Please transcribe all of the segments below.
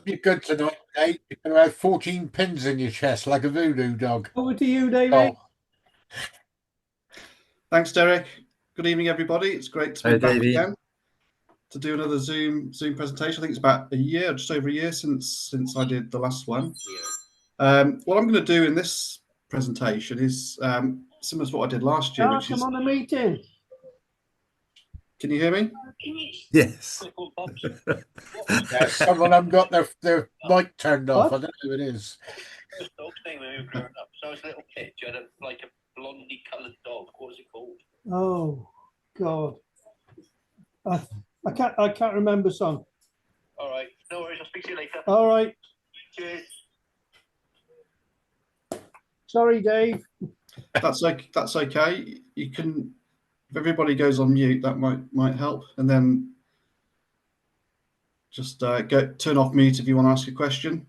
Hope you're good tonight, Dave. You're going to have 14 pins in your chest like a voodoo dog. Over to you, Davey. Oh, Thanks, Derek. Good evening, everybody. It's great to be Hi, back Davey. again to do another Zoom presentation. I think it's about a year, just over a year since I did the last one. What I'm going to do in this presentation is similar to what I did last year, which is. I'm on a meeting. Can you hear me? Yes. yeah, some of them got their mic turned off. What? I don't know who it is. First dog's name when we were growing up. So I was a little kid. You had like a blondie coloured dog. What was it called? Oh God, I can't remember, son. All right. No worries. I'll speak to you later. All right. Cheers. Sorry, Dave. That's okay. You can, if everybody goes on mute, that might help, and then just turn off mute if you want to ask a question.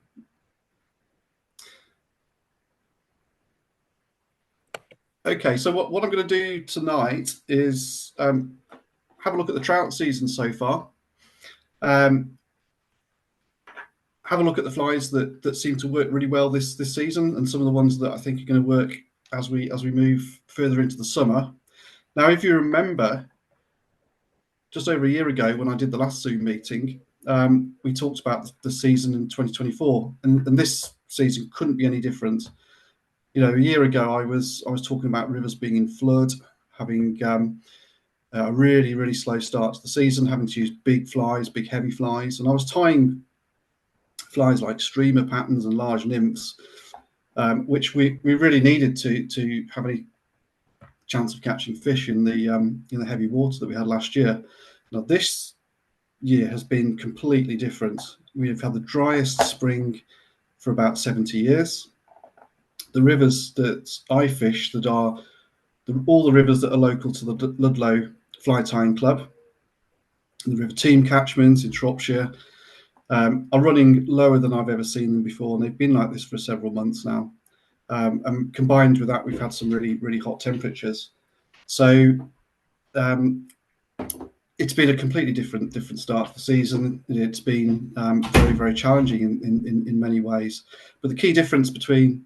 Okay, so what I'm going to do tonight is have a look at the trout season so far. Have a look at the flies that seem to work really well this season, and some of the ones that I think are going to work as we move further into the summer. Now, if you remember, just over a year ago when I did the last Zoom meeting, we talked about the season in 2024, and this season couldn't be any different. You know, a year ago I was talking about rivers being in flood, having a really slow start to the season, having to use big flies, big heavy flies, and I was tying flies like streamer patterns and large nymphs, which we really needed to have any chance of catching fish in the heavy water that we had last year. Now this year has been completely different. We have had the driest spring for about 70 years. The rivers that I fish, that are all the rivers that are local to the Ludlow Fly Tying Club, the River Team catchments in Shropshire, are running lower than I've ever seen them before, and they've been like this for several months now. And combined with that, we've had some really hot temperatures. So it's been a completely different start to the season. It's been very challenging in many ways. But the key difference between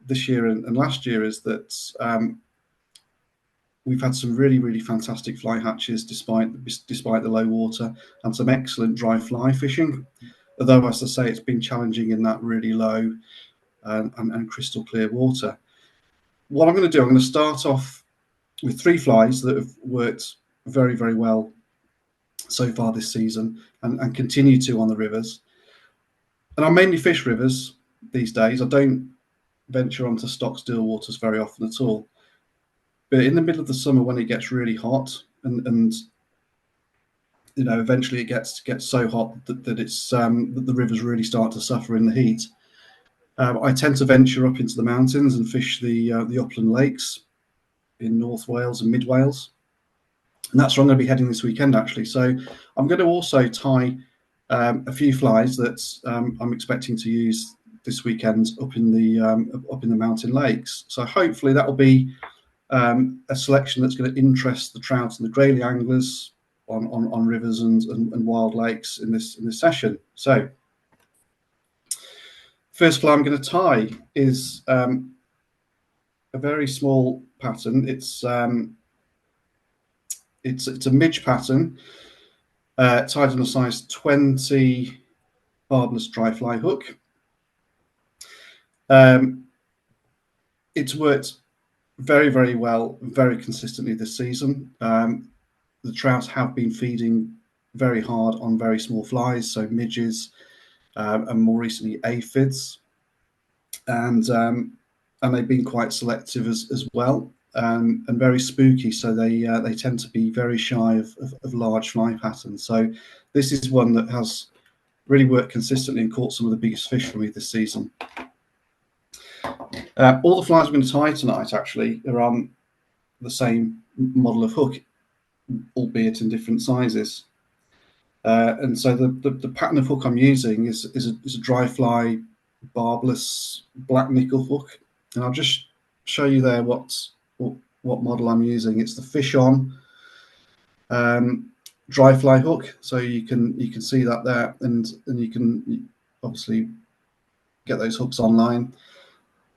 this year and last year is that we've had some really fantastic fly hatches despite the low water, and some excellent dry fly fishing. Although, as I say, it's been challenging in that really low and crystal clear water. What I'm going to do, I'm going to start off with 3 flies that have worked very well so far this season and continue to on the rivers. And I mainly fish rivers these days. I don't venture onto stock still waters very often at all. But in the middle of the summer, when it gets really hot, and you know, eventually it gets so hot that it's that the rivers really start to suffer in the heat, I tend to venture up into the mountains and fish the upland lakes in North Wales and Mid Wales, and that's where I'm going to be heading this weekend actually. So I'm going to also tie a few flies that I'm expecting to use this weekend up in the mountain lakes. So hopefully that will be a selection that's going to interest the trout and the greylie anglers on rivers and wild lakes in this session. So first fly I'm going to tie is a very small pattern. It's a midge pattern tied on a size 20 barbless dry fly hook. It's worked very well, very consistently this season. The trout have been feeding very hard on very small flies, so midges, and more recently aphids, and they've been quite selective as well, and very spooky. So they tend to be very shy of large fly patterns. So this is one that has really worked consistently and caught some of the biggest fish for me this season. All the flies I'm going to tie tonight actually are on the same model of hook, albeit in different sizes. And so the pattern of hook I'm using is a dry fly barbless black nickel hook, and I'll just show you there what model I'm using. It's the fish on dry fly hook, so you can see that there, and you can obviously get those hooks online.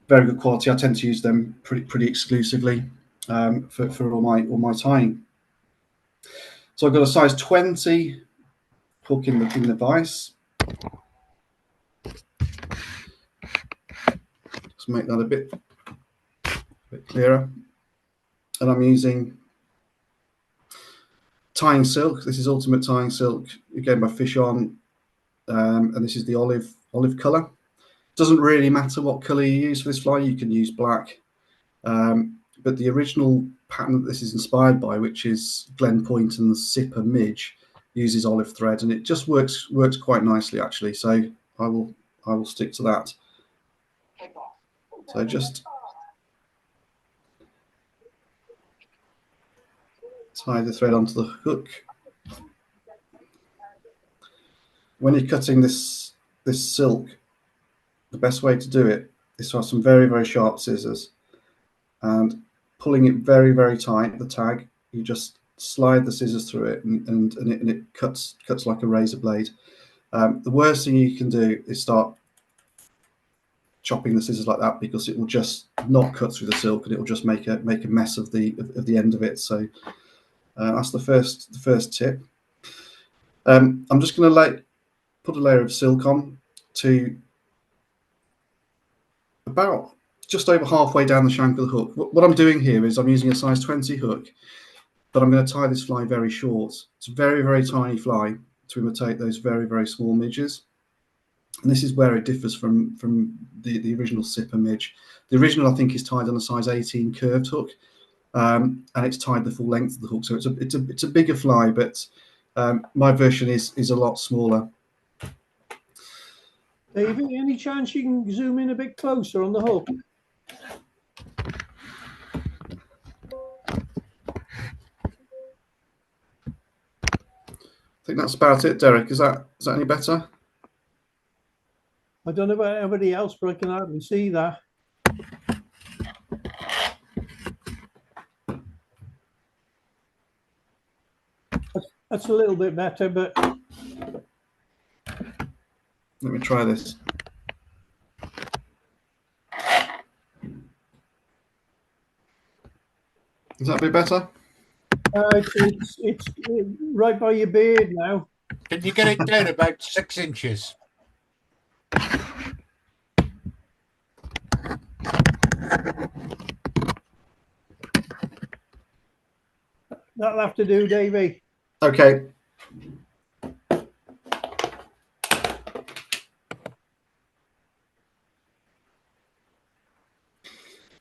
Very good quality. I tend to use them pretty exclusively for all my tying. So I've got a size 20 hook in the vise. Just make that a bit clearer. And I'm using tying silk. This is Ultimate Tying Silk, again by Fish On, and this is the olive colour. Doesn't really matter what colour you use for this fly. You can use black, but the original pattern that this is inspired by, which is Glen Pointon's Zipper Midge, uses olive thread, and it just works quite nicely actually. So I will stick to that. So just tie the thread onto the hook. When you're cutting this silk, the best way to do it is to have some very sharp scissors, and pulling it very tight, the tag, you just slide the scissors through it, and it cuts like a razor blade. The worst thing you can do is start chopping the scissors like that, because it will just not cut through the silk, and it will just make a mess of the end of it. So that's the first tip. I'm just going to put a layer of silk on to about just over halfway down the shank of the hook. What I'm doing here is I'm using a size 20 hook, but I'm going to tie this fly very short. It's a very tiny fly to imitate those very small midges. And this is where it differs from the original Zipper midge. The original, I think, is tied on a size 18 curved hook, and it's tied the full length of the hook. So it's a bigger fly, but my version is a lot smaller. David, any chance you can zoom in a bit closer on the hook? I think that's about it, Derek. Is that any better? I don't know about everybody else, but I can hardly see that. That's a little bit better, but Let me try this. Is that a bit better? It's right by your beard now. Can you get it down about 6 inches? That'll have to do, Davey. Okay.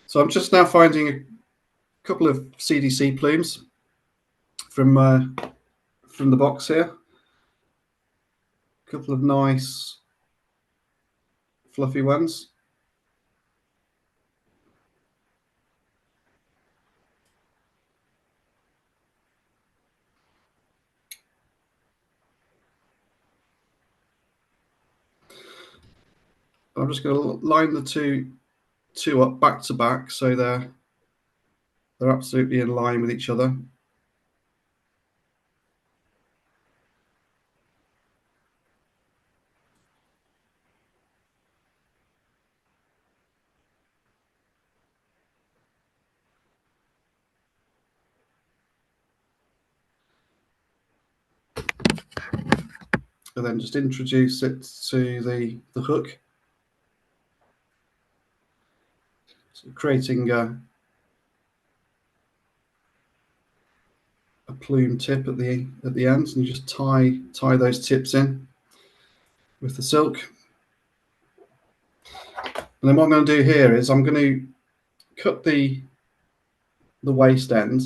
So I'm just now finding a couple of CDC plumes from the box here. A couple of nice fluffy ones. I'm just going to line the two up back to back, so they're absolutely in line with each other. And then just introduce it to the hook, so creating a plume tip at the ends, and you just tie those tips in with the silk. And then what I'm going to do here is I'm going to cut the waist end,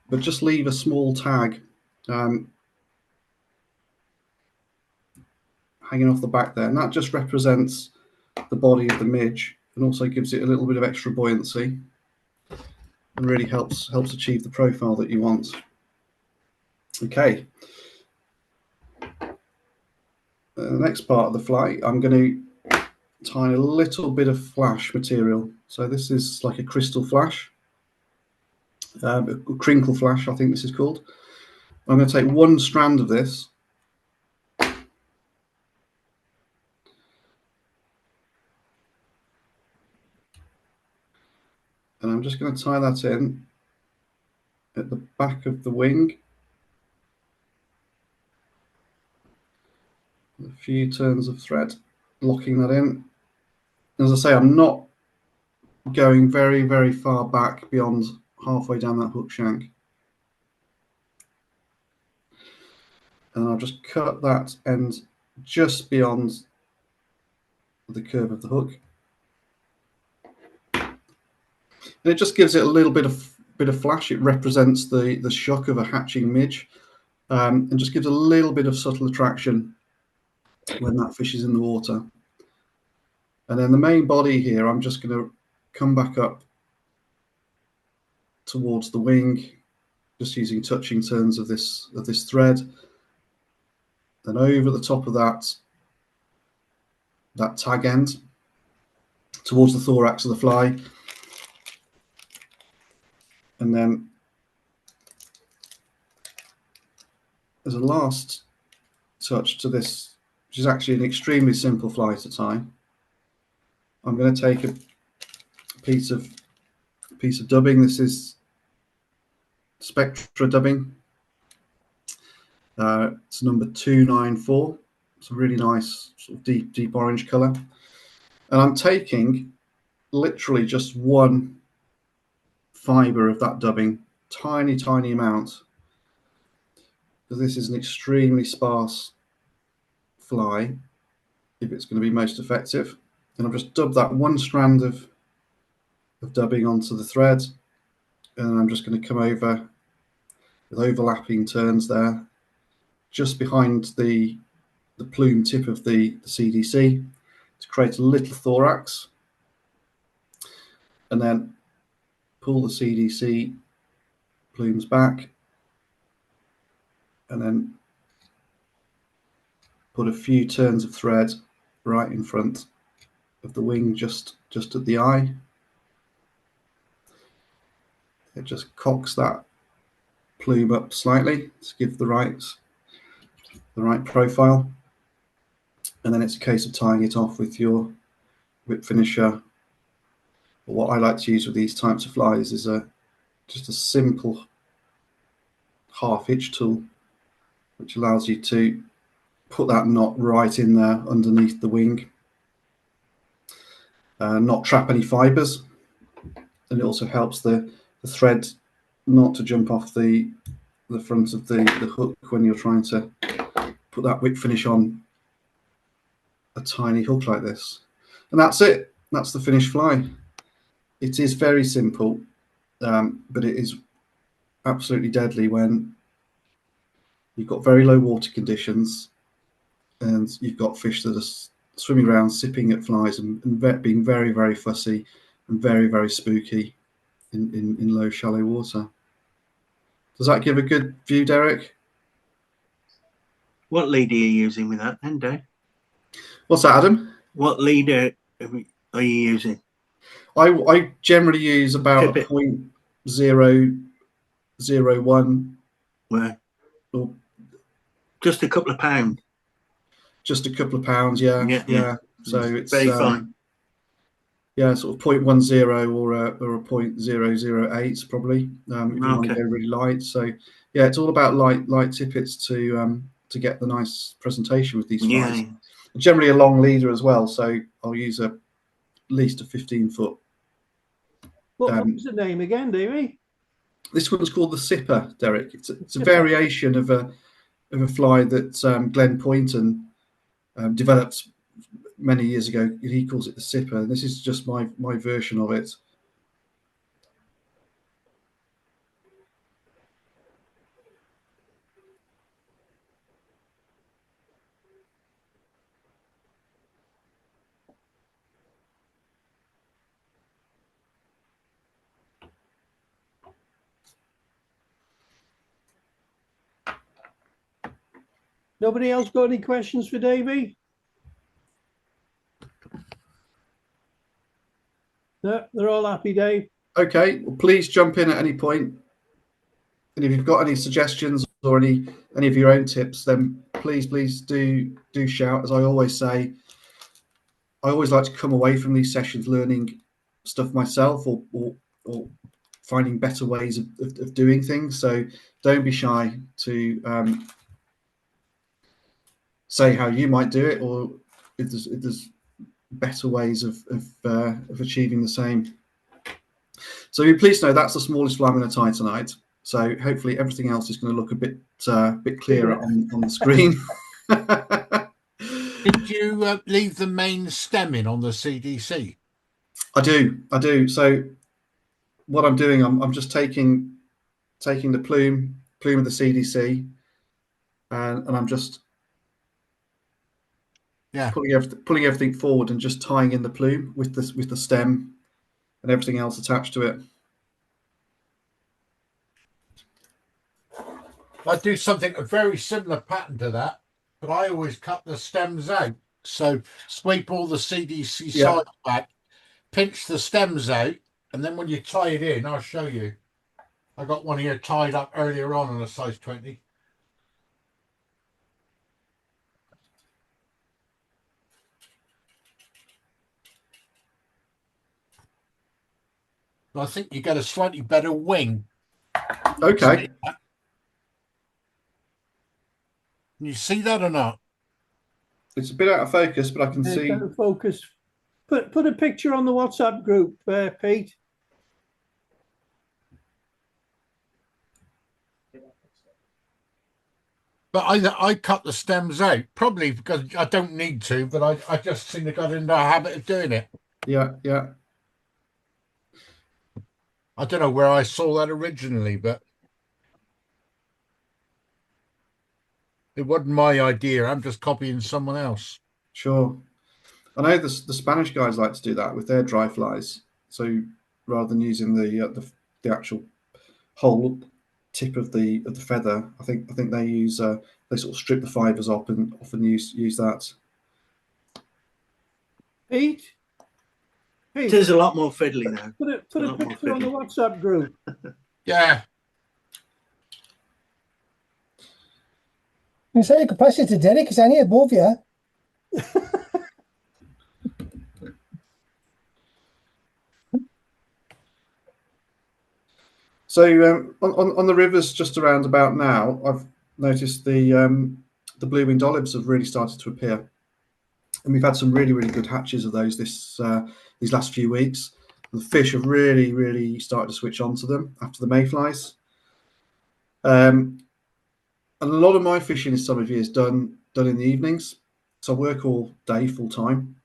but just leave a small tag hanging off the back there, and that just represents the body of the midge, and also gives it a little bit of extra buoyancy, and really helps achieve the profile that you want. Okay. The next part of the fly, I'm going to tie a little bit of flash material. So this is like a crystal flash, a crinkle flash, I think this is called. I'm going to take one strand of this, And I'm just going to tie that in at the back of the wing. A few turns of thread, locking that in. As I say, I'm not going very, very far back beyond halfway down that hook shank. And I'll just cut that end just beyond the curve of the hook. And it just gives it a little bit of flash. It represents the shock of a hatching midge, and just gives a little bit of subtle attraction when that fish is in the water. And then the main body here, I'm just going to come back up towards the wing, just using touching turns of this thread. Then over the top of that tag end towards the thorax of the fly. And then as a last touch to this, which is actually an extremely simple fly to tie, I'm going to take a piece of dubbing. This is Spectra dubbing. It's number 294. It's a really nice sort of deep orange color. And I'm taking literally just one fiber of that dubbing, tiny amount, because this is an extremely sparse fly if it's going to be most effective. And I've just dubbed that one strand of dubbing onto the thread, and I'm just going to come over with overlapping turns there, just behind the plume tip of the CDC, to create a little thorax, and then pull the CDC plumes back, and then put a few turns of thread right in front of the wing, just at the eye. It just cocks that plume up slightly to give the right profile, and then it's a case of tying it off with your whip finisher. What I like to use with these types of flies is just a simple half hitch tool, which allows you to put that knot right in there underneath the wing, not trap any fibers, and it also helps the thread not to jump off the front of the hook when you're trying to put that whip finish on a tiny hook like this. And that's it. That's the finished fly. It is very simple, but it is absolutely deadly when you've got very low water conditions and you've got fish that are swimming around, sipping at flies, and being very, very fussy and very, very spooky in low, shallow water. Does that give a good view, Derek? What lead are you using with that, then, Dave? What's that, Adam? What lead are you using? I generally use about Tip it. 0.001. Well, or just a couple of pounds. just a couple of pounds, yeah. So it's very fine. Yeah, sort of 0.10 or a 0.008 probably, if you want to go really light. So yeah, it's all about light tippets to get the nice presentation with these flies. Yeah. Generally a long leader as well, so I'll use at least a 15-foot. What was the name again, Davey? This one's called the Sipper, Derek. It's a variation of a fly that Glen Pointon developed many years ago. He calls it the Sipper. This is just my version of it. Nobody else got any questions for Davey? No, they're all happy, Dave. Okay, well, please jump in at any point. And if you've got any suggestions or any of your own tips, then please do shout. As I always say, I always like to come away from these sessions learning stuff myself, or or finding better ways of doing things. So don't be shy to say how you might do it, or if there's better ways of achieving the same. So you're pleased to know that's the smallest fly I'm going to tie tonight. So hopefully everything else is going to look a bit clearer on the screen. Did you leave the main stem in on the CDC? I do. So what I'm doing, I'm just taking the plume of the CDC, and I'm just pulling everything forward and just tying in the plume with the stem and everything else attached to it. I do something a very similar pattern to that, but I always cut the stems out. So sweep all the CDC sides back, pinch the stems out, and then when you tie it in, I'll show you. I got one here tied up earlier on a size 20. I think you get a slightly better wing. Okay. Can you see that or not? It's a bit out of focus, but I can see. Out of focus. Put a picture on the WhatsApp group, Pete. But I cut the stems out, probably because I don't need to, but I just seem to got into a habit of doing it. Yeah. I don't know where I saw that originally, but it wasn't my idea. I'm just copying someone else. Sure. I know the Spanish guys like to do that with their dry flies. So rather than using the actual whole tip of the feather, I think they use they sort of strip the fibers up and often use that. Pete, There's a lot more fiddly now. Put a picture on the WhatsApp group. Yeah. You say you could pass it to Derek, he's only above you. So on the rivers just around about now, I've noticed the blue-winged olives have really started to appear, and we've had some really good hatches of those these last few weeks. The fish have really started to switch on to them after the mayflies. And a lot of my fishing this time of year is done in the evenings, so I work all day full time.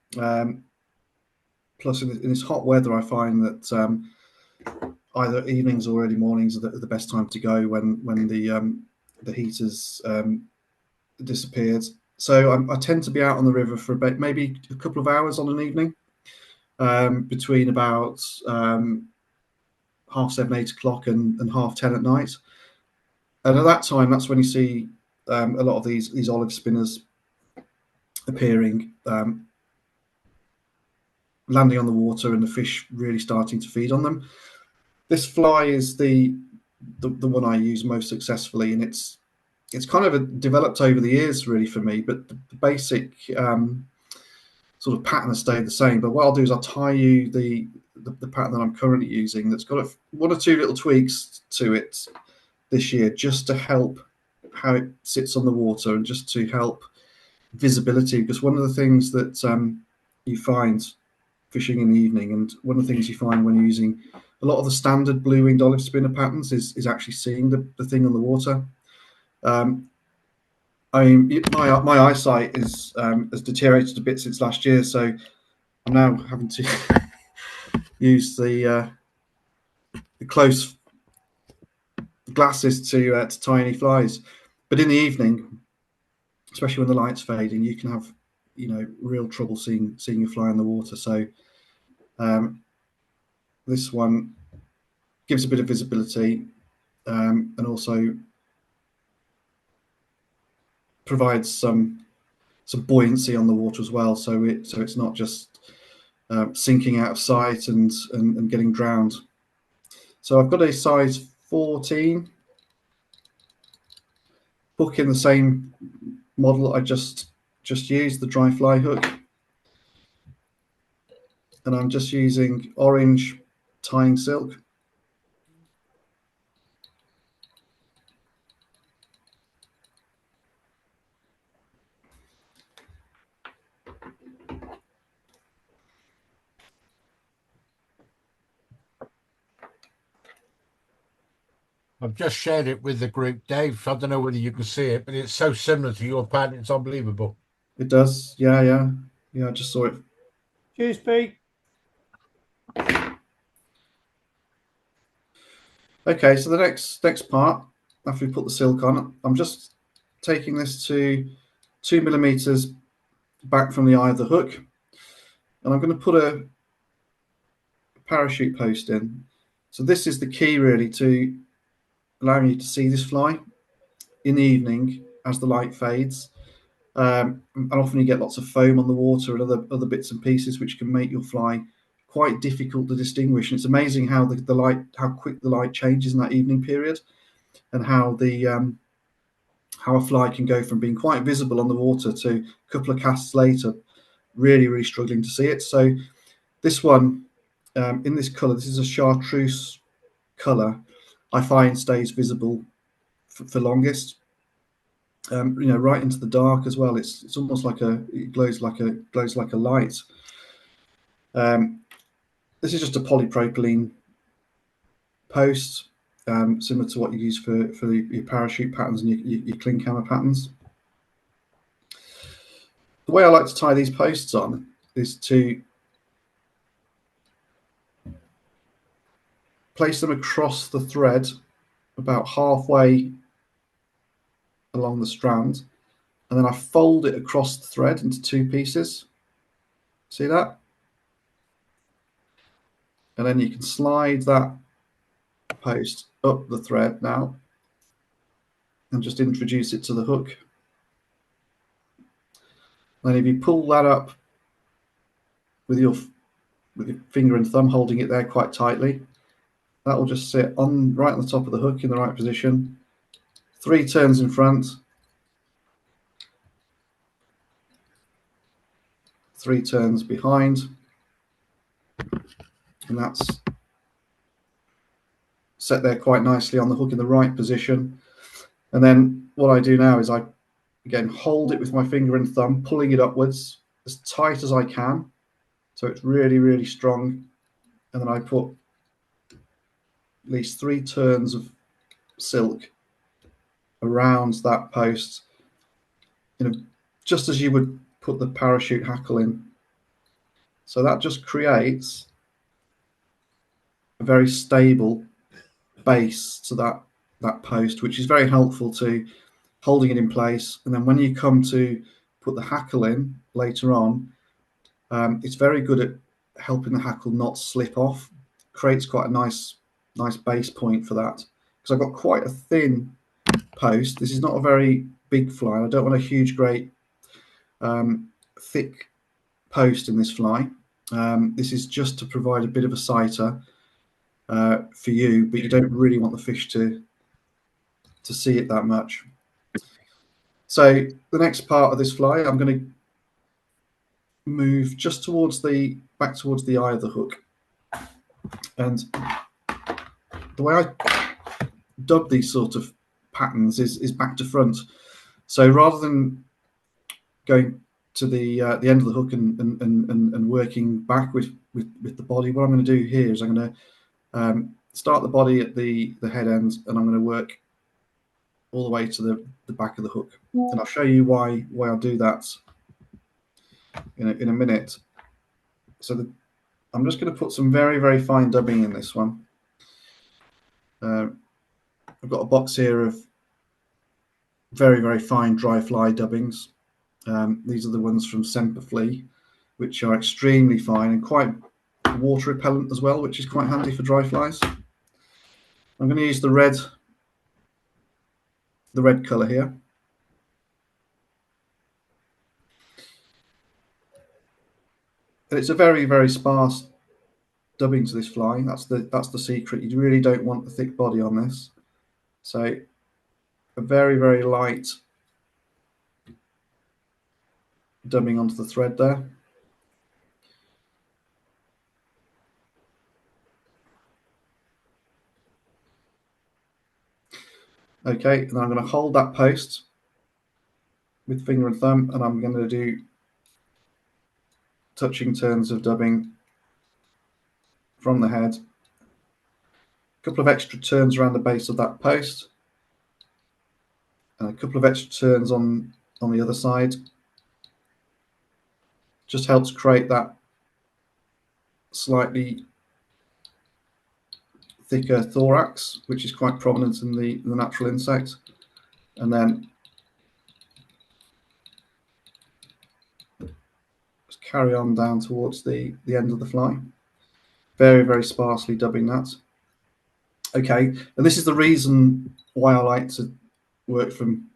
Plus, in this hot weather, I find that either evenings or early mornings are the best time to go when the heat has disappeared. So I tend to be out on the river for about maybe a couple of hours on an evening, between about 7:30, 8 o'clock and 10:30 at night. And at that time, that's when you see a lot of these olive spinners appearing, landing on the water, and the fish really starting to feed on them. This fly is the one I use most successfully, and it's kind of developed over the years really for me, but the basic sort of pattern has stayed the same. But what I'll do is I'll tie you the pattern that I'm currently using that's got one or two little tweaks to it this year, just to help how it sits on the water and just to help visibility, because one of the things that you find fishing in the evening, and one of the things you find when you're using a lot of the standard blue-winged olive spinner patterns is actually seeing the thing on the water. I mean, my eyesight has deteriorated a bit since last year, so I'm now having to use the close glasses to tie any flies. But in the evening, especially when the light's fading, you can have real trouble seeing a fly in the water. So this one gives a bit of visibility, and also provides some buoyancy on the water as well. So it's not just sinking out of sight and getting drowned. So I've got a size 14 hook in the same model I just used, the dry fly hook, and I'm just using orange tying silk. I've just shared it with the group, Dave. I don't know whether you can see it, but it's so similar to your pattern. It's unbelievable. It does. Yeah. I just saw it. Cheers, Pete. Okay, so the next part, after we put the silk on, I'm just taking this to 2 millimeters back from the eye of the hook, and I'm going to put a parachute post in. So this is the key really to allowing you to see this fly in the evening as the light fades. And often you get lots of foam on the water and other bits and pieces which can make your fly quite difficult to distinguish. And it's amazing how the light, how quick the light changes in that evening period, and how how a fly can go from being quite visible on the water to a couple of casts later really struggling to see it. So this one, in this color, this is a chartreuse color, I find stays visible for longest. Right into the dark as well. It's almost like it glows like a light. This is just a polypropylene post, similar to what you use for your parachute patterns and your cling camera patterns. The way I like to tie these posts on is to place them across the thread about halfway along the strand, and then I fold it across the thread into 2 pieces. See that? And then you can slide that post up the thread now and just introduce it to the hook. And if you pull that up with your finger and thumb, holding it there quite tightly, that will just sit on right on the top of the hook in the right position. 3 turns in front, 3 turns behind, and that's set there quite nicely on the hook in the right position. And then what I do now is I again hold it with my finger and thumb, pulling it upwards as tight as I can, so it's really strong. And then I put at least 3 turns of silk around that post, just as you would put the parachute hackle in. So that just creates a very stable base to that post, which is very helpful to holding it in place. And then when you come to put the hackle in later on, it's very good at helping the hackle not slip off. Creates quite a nice base point for that, because I've got quite a thin post. This is not a very big fly. I don't want a huge, great, thick post in this fly. This is just to provide a bit of a sighter for you, but you don't really want the fish to see it that much. So the next part of this fly, I'm going to move just back towards the eye of the hook. And the way I dub these sort of patterns is back to front. So rather than going to the end of the hook and working back with the body, what I'm going to do here is I'm going to start the body at the head end, and I'm going to work all the way to the back of the hook. And I'll show you why I'll do that in a minute. So I'm just going to put some very fine dubbing in this one. I've got a box here of very fine dry fly dubbings. These are the ones from Semperfli, which are extremely fine and quite water repellent as well, which is quite handy for dry flies. I'm going to use the red color here. And it's a very sparse dubbing to this fly. That's the secret. You really don't want a thick body on this. So a very light dubbing onto the thread there. Okay, and I'm going to hold that post with finger and thumb, and I'm going to do touching turns of dubbing from the head couple of extra turns around the base of that post, and a couple of extra turns on the other side. Just helps create that slightly thicker thorax, which is quite prominent in the natural insect. And then just carry on down towards the end of the fly. Very, very sparsely dubbing that. Okay, and this is the reason why I like to work from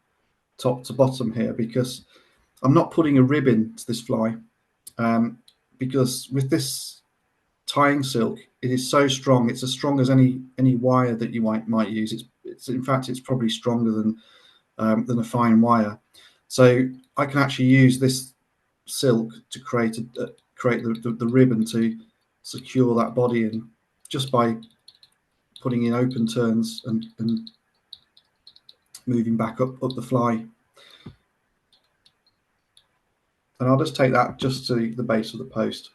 top to bottom here, because I'm not putting a rib into this fly, because with this tying silk, it is so strong. It's as strong as any wire that you might use. It's in fact, it's probably stronger than a fine wire. So I can actually use this silk to create the ribbon to secure that body in, just by putting in open turns and moving back up the fly. And I'll just take that just to the base of the post.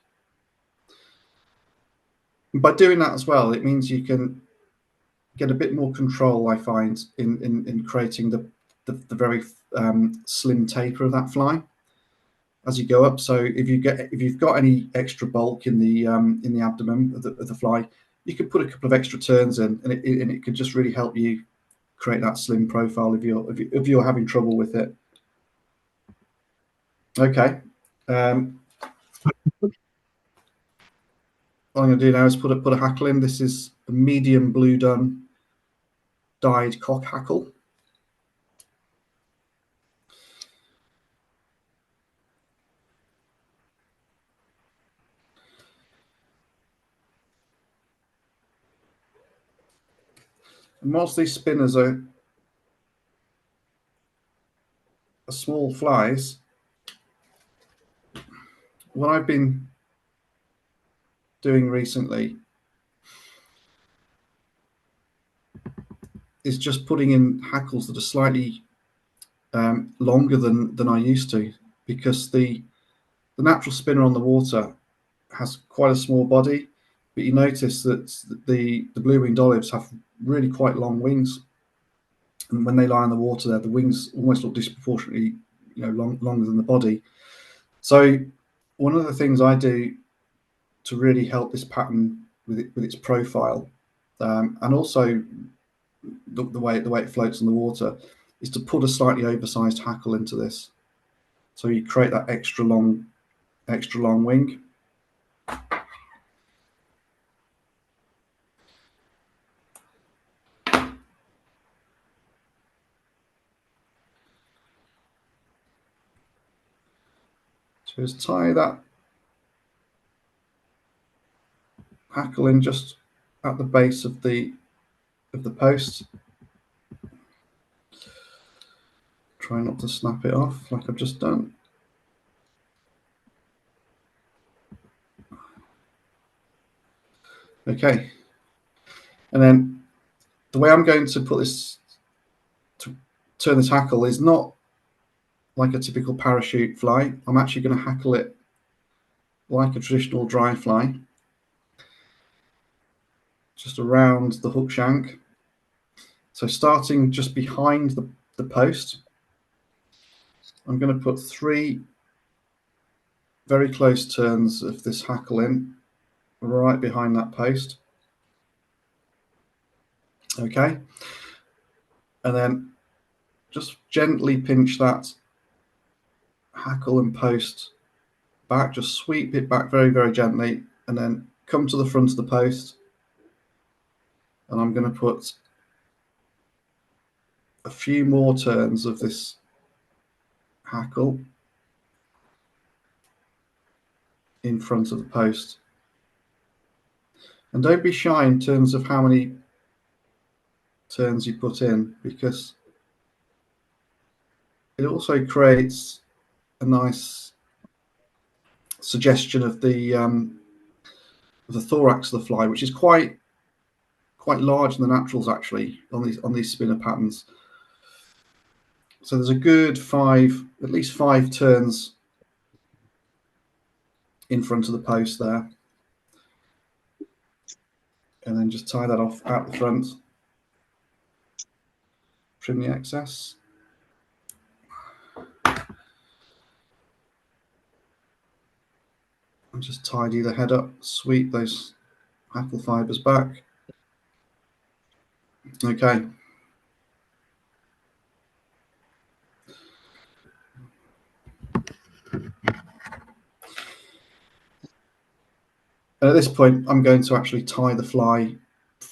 And by doing that as well, it means you can get a bit more control, I find, in creating the very slim taper of that fly as you go up. So if you've got any extra bulk in the abdomen of the fly, you could put a couple of extra turns in, and it could just really help you create that slim profile if you're having trouble with it. Okay. What I'm going to do now is put a hackle in. This is a medium blue dun dyed cock hackle. And whilst these spinners are small flies, what I've been doing recently is just putting in hackles that are slightly longer than I used to, because the natural spinner on the water has quite a small body, but you notice that the blue-winged olives have really quite long wings, and when they lie in the water there, the wings almost look disproportionately, longer than the body. So one of the things I do to really help this pattern with its profile, and also the way it floats in the water, is to put a slightly oversized hackle into this, so you create that extra long wing. So just tie that hackle in just at the base of the post. Try not to snap it off like I've just done. Okay, and then the way I'm going to put this, to turn this hackle, is not like a typical parachute fly. I'm actually going to hackle it like a traditional dry fly, just around the hook shank. So starting just behind the post, I'm going to put 3 very close turns of this hackle in right behind that post. Okay, and then just gently pinch that hackle and post back, just sweep it back very, very gently, and then come to the front of the post, and I'm going to put a few more turns of this hackle in front of the post. And don't be shy in terms of how many turns you put in, because it also creates a nice suggestion of the thorax of the fly, which is quite large in the naturals actually on these spinner patterns. So there's a good at least five turns in front of the post there, and then just tie that off out the front. Trim the excess. And just tidy the head up, sweep those hackle fibres back. Okay. And at this point, I'm going to actually tie the fly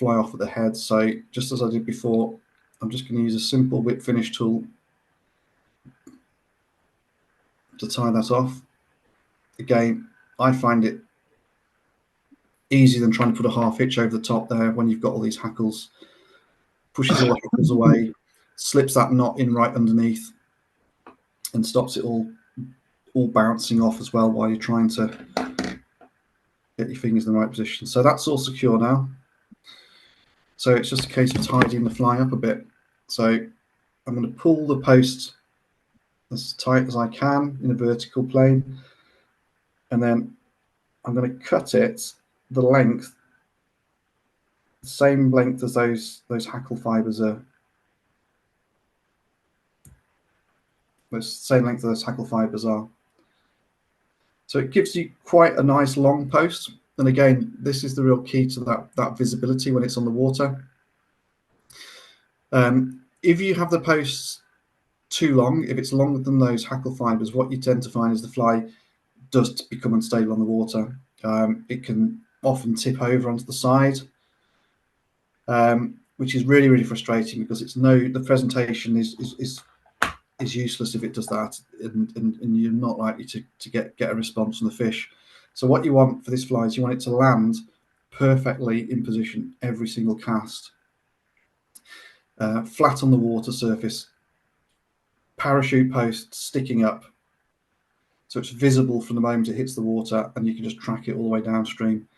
off at the head. So just as I did before, I'm just going to use a simple whip finish tool to tie that off. Again, I find it easier than trying to put a half hitch over the top there when you've got all these hackles. Pushes all the hackles away, slips that knot in right underneath, and stops it all bouncing off as well while you're trying to get your fingers in the right position. So that's all secure now. So it's just a case of tidying the fly up a bit. So I'm going to pull the post as tight as I can in a vertical plane, and then I'm going to cut it the length, the same length as those hackle fibers are. The same length as those hackle fibers are. So it gives you quite a nice long post. And again, this is the real key to that visibility when it's on the water. If you have the posts too long, if it's longer than those hackle fibers, what you tend to find is the fly does become unstable on the water. It can often tip over onto the side, which is really, really frustrating because the presentation is useless if it does that, and you're not likely to get a response from the fish. So what you want for this fly is you want it to land perfectly in position every single cast, flat on the water surface, parachute post sticking up, so it's visible from the moment it hits the water, and you can just track it all the way downstream.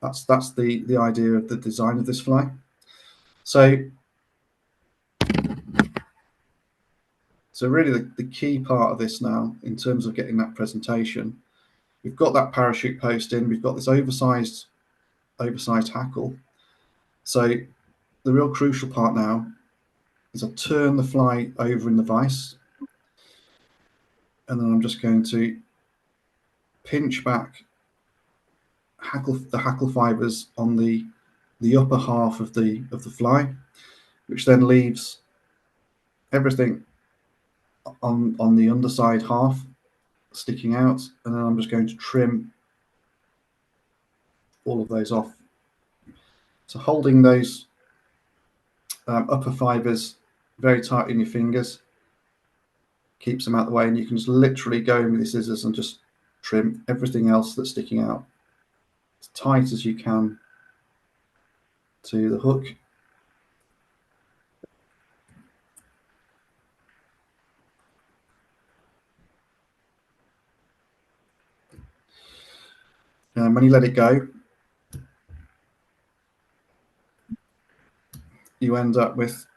That's the idea of the design of this fly. So really the key part of this now, in terms of getting that presentation, we've got that parachute post in, we've got this oversized hackle. So the real crucial part now is I turn the fly over in the vise, and then I'm just going to pinch back the hackle fibers on the upper half of the fly, which then leaves everything on the underside half sticking out, and then I'm just going to trim all of those off. So holding those upper fibers very tight in your fingers keeps them out of the way, and you can just literally go in with your scissors and just trim everything else that's sticking out as tight as you can to the hook. And when you let it go, you end up with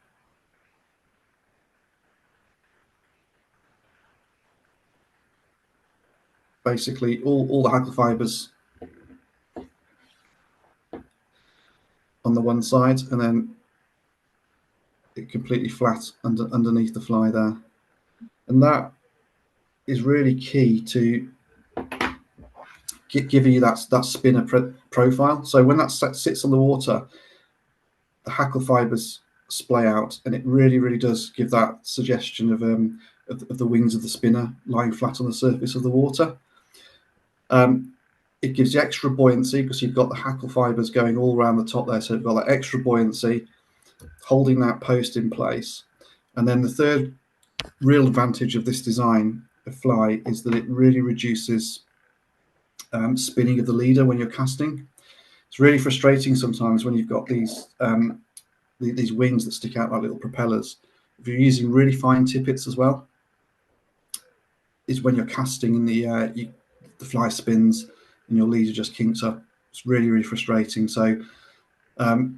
basically all the hackle fibers on the one side, and then it completely flat underneath the fly there. And that is really key to giving you that spinner profile. So when that sits on the water, the hackle fibers splay out, and it really, really does give that suggestion of the wings of the spinner lying flat on the surface of the water. It gives you extra buoyancy because you've got the hackle fibers going all around the top there, so you've got that extra buoyancy holding that post in place. And then the third real advantage of this design of fly is that it really reduces spinning of the leader when you're casting. It's really frustrating sometimes when you've got these wings that stick out like little propellers. If you're using really fine tippets as well, is when you're casting in the air, the fly spins and your leader just kinks up. It's really, really frustrating. So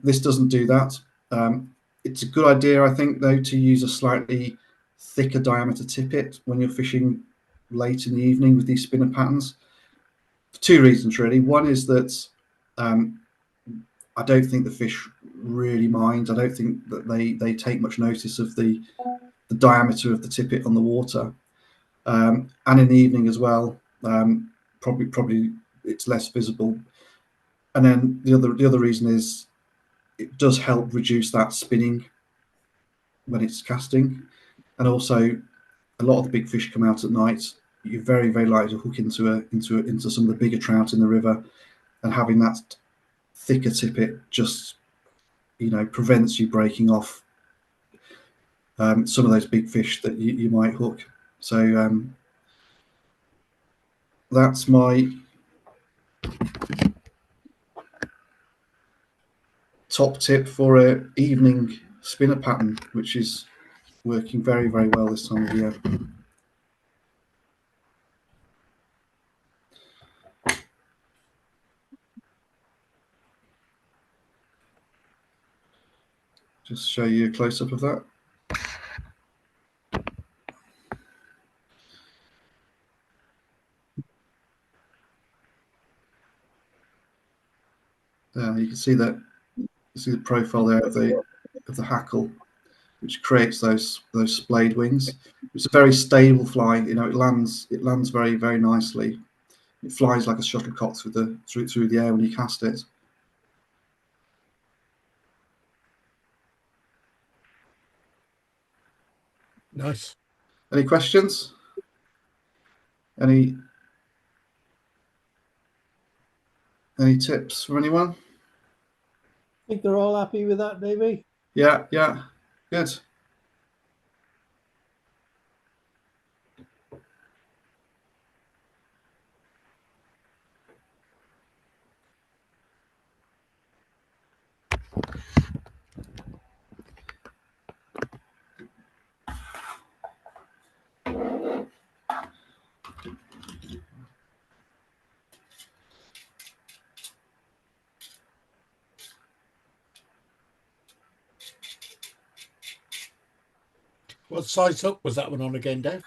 this doesn't do that. It's a good idea, I think, though, to use a slightly thicker diameter tippet when you're fishing late in the evening with these spinner patterns, for two reasons really. One is that I don't think the fish really mind. I don't think that they take much notice of the diameter of the tippet on the water, and in the evening as well. Probably it's less visible. And then the other reason is it does help reduce that spinning when it's casting, and also a lot of the big fish come out at night. You're very likely to hook into some of the bigger trout in the river, and having that thicker tippet just prevents you breaking off some of those big fish that you might hook. So that's my top tip for a evening spinner pattern, which is working very well this time of year. Just show you a close up of that. You can see that. You see the profile there of the hackle, which creates those splayed wings. It's a very stable fly. It lands very nicely. It flies like a shuttlecock through the air when you cast it. Nice. Any questions? Any tips from anyone? I think they're all happy with that, Davey. Yeah, good. What size hook was that one on again, Dave?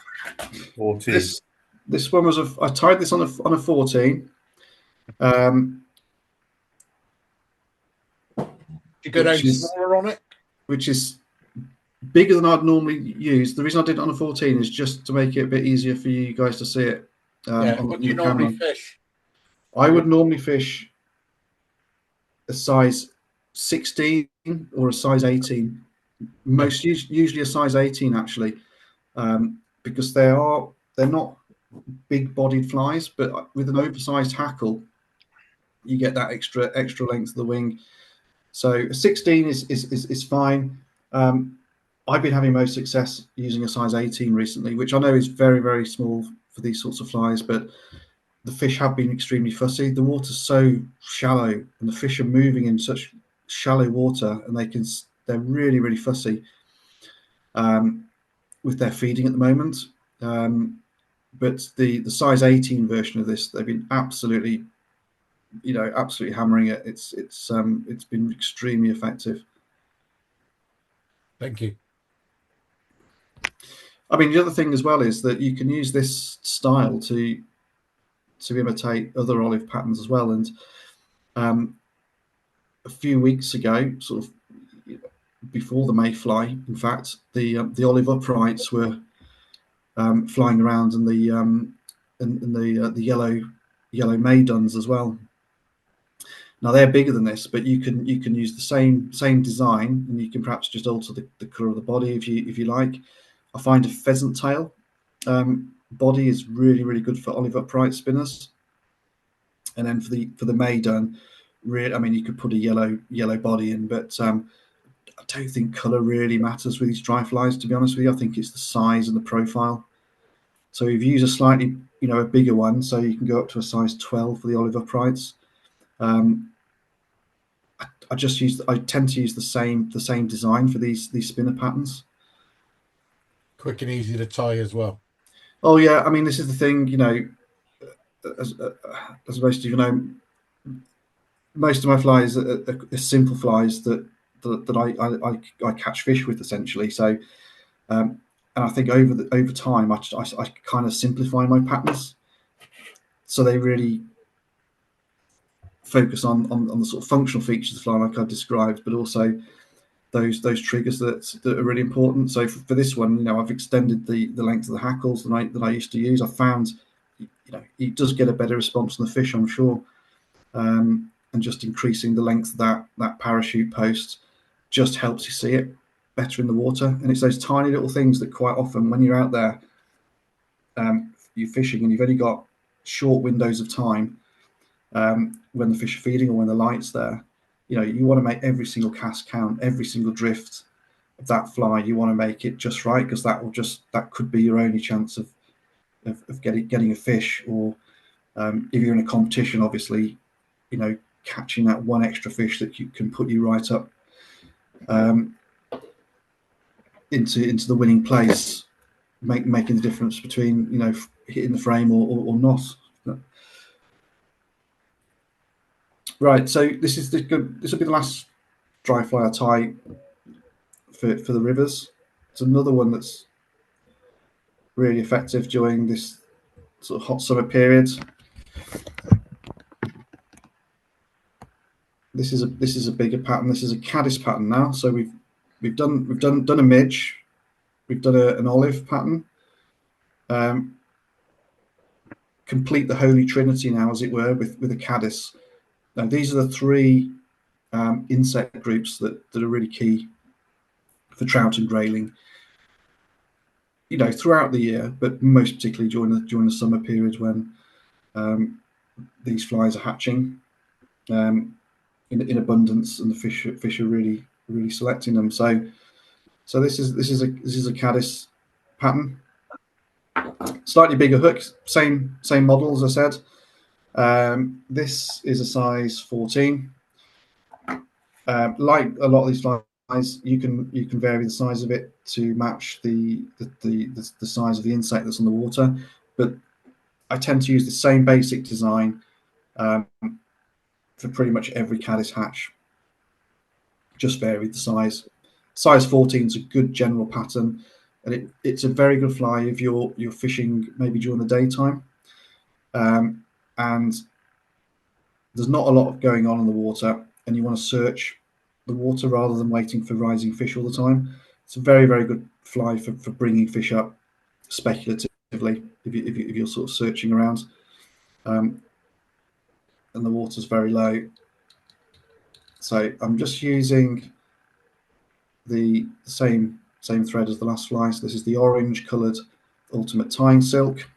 14. This one was I tied this on a 14. You got any smaller on it? Which is bigger than I'd normally use. The reason I did it on a 14 is just to make it a bit easier for you guys to see it. What do you normally fish? I would normally fish a size 16 or a size 18. Usually a size 18 actually, because they're not big-bodied flies, but with an oversized hackle, you get that extra length of the wing. So a 16 is fine. I've been having most success using a size 18 recently, which I know is very small for these sorts of flies, but the fish have been extremely fussy. The water's so shallow, and the fish are moving in such shallow water, and they're really fussy with their feeding at the moment. But the size 18 version of this, they've been absolutely hammering it. It's been extremely effective. Thank you. I mean, the other thing as well is that you can use this style to imitate other olive patterns as well. And a few weeks ago, sort of before the mayfly, in fact, the olive uprights were flying around, and the yellow mayduns as well. Now they're bigger than this, but you can use the same design, and you can perhaps just alter the colour of the body if you like. I find a pheasant tail body is really good for olive upright spinners, and then for the maydun, I mean, you could put a yellow body in, but I don't think colour really matters with these dry flies, to be honest with you. I think it's the size and the profile. So if you use a slightly a bigger one, so you can go up to a size 12 for the olive uprights. I tend to use the same design for these spinner patterns. Quick and easy to tie as well. Oh yeah, I mean, this is the thing, as most of you know, most of my flies are simple flies that I catch fish with, essentially. So, and I think over time, I kind of simplify my patterns, so they really focus on the sort of functional features of the fly, like I described, but also those triggers that are really important. So for this one, I've extended the length of the hackles that I used to use. I found, it does get a better response from the fish, I'm sure, and just increasing the length of that parachute post just helps you see it better in the water. And it's those tiny little things that quite often, when you're out there, you're fishing and you've only got short windows of time when the fish are feeding or when the light's there. You want to make every single cast count, every single drift of that fly. You want to make it just right, because that could be your only chance of getting a fish. Or if you're in a competition, obviously, catching that one extra fish that can put you right up into the winning place, making the difference between hitting the frame or not. Right, so this will be the last dry fly I tie for the rivers. It's another one that's really effective during this sort of hot summer period. This is a bigger pattern. This is a caddis pattern now. So we've done a midge, we've done an olive pattern. Complete the holy trinity now, as it were, with a caddis. Now these are the three insect groups that are really key for trout and grayling, throughout the year, but most particularly during the summer period when these flies are hatching in abundance, and the fish are really selecting them. So this is a caddis pattern, slightly bigger hook, same model as I said. This is a size 14. Like a lot of these flies, you can vary the size of it to match the size of the insect that's on the water, but I tend to use the same basic design for pretty much every caddis hatch. Just vary the size. Size 14 is a good general pattern, and it's a very good fly if you're fishing maybe during the daytime, and there's not a lot going on in the water, and you want to search the water rather than waiting for rising fish all the time. It's a very, very good fly for bringing fish up speculatively if you're sort of searching around, and the water's very low. So I'm just using the same thread as the last fly. So this is the orange coloured ultimate tying silk.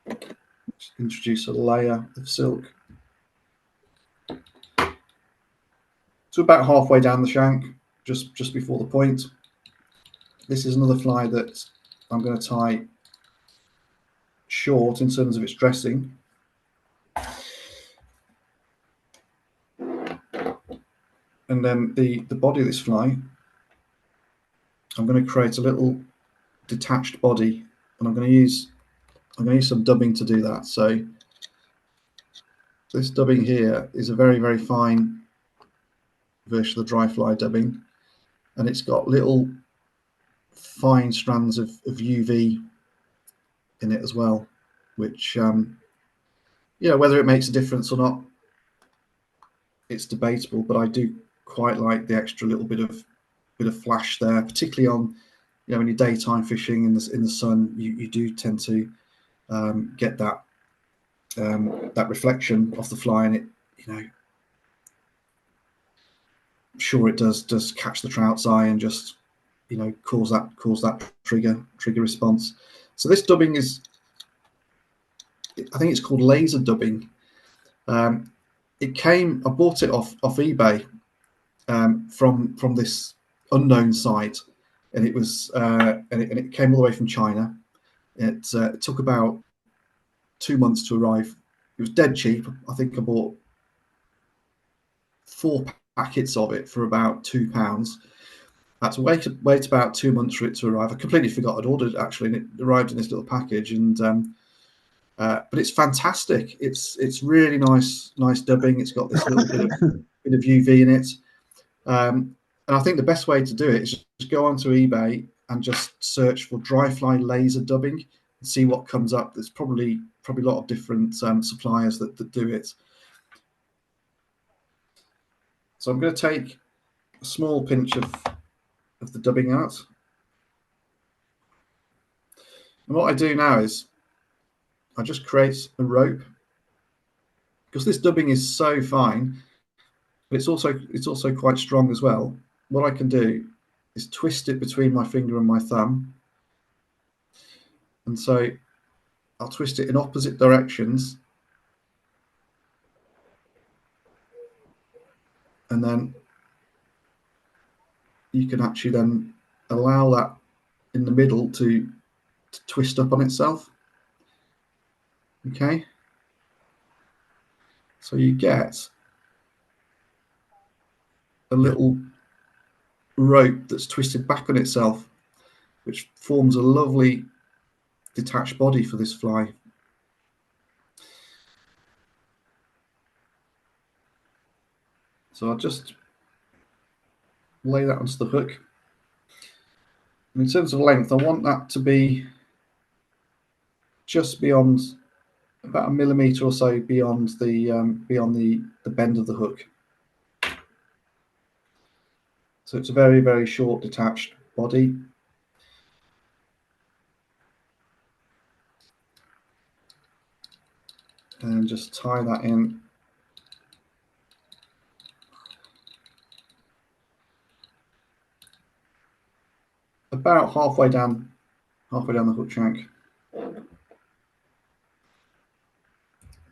Just introduce a layer of silk. So about halfway down the shank, just before the point. This is another fly that I'm going to tie short in terms of its dressing. And then the body of this fly, I'm going to create a little detached body, and I'm going to use some dubbing to do that. So this dubbing here is a very, very fine version of the dry fly dubbing, and it's got little fine strands of UV in it as well, which whether it makes a difference or not, it's debatable, but I do quite like the extra little bit of flash there, particularly on when you're daytime fishing in the sun. You do tend to get that reflection off the fly, and it sure it does catch the trout's eye and just cause that trigger response. So this dubbing is, I think it's called laser dubbing. I bought it off eBay from this unknown site, and it was and it came all the way from China. It took about 2 months to arrive. It was dead cheap. I think I bought 4 packets of it for about £2. I had to wait about 2 months for it to arrive. I completely forgot I'd ordered it, actually, and it arrived in this little package. And but it's fantastic. It's really nice dubbing. It's got this little bit of UV in it. And I think the best way to do it is just go onto eBay and just search for dry fly laser dubbing, see what comes up. There's probably a lot of different suppliers that do it. So I'm going to take a small pinch of the dubbing out. And what I do now is I just create a rope, because this dubbing is so fine, but it's also quite strong as well. What I can do is twist it between my finger and my thumb. And so I'll twist it in opposite directions. And then you can actually then allow that in the middle to twist up on itself. Okay. So you get a little rope that's twisted back on itself, which forms a lovely detached body for this fly. So I'll just lay that onto the hook. And in terms of length, I want that to be just beyond, about a millimetre or so beyond the bend of the hook. So it's a very, very short detached body. And just tie that in. About halfway down the hook shank.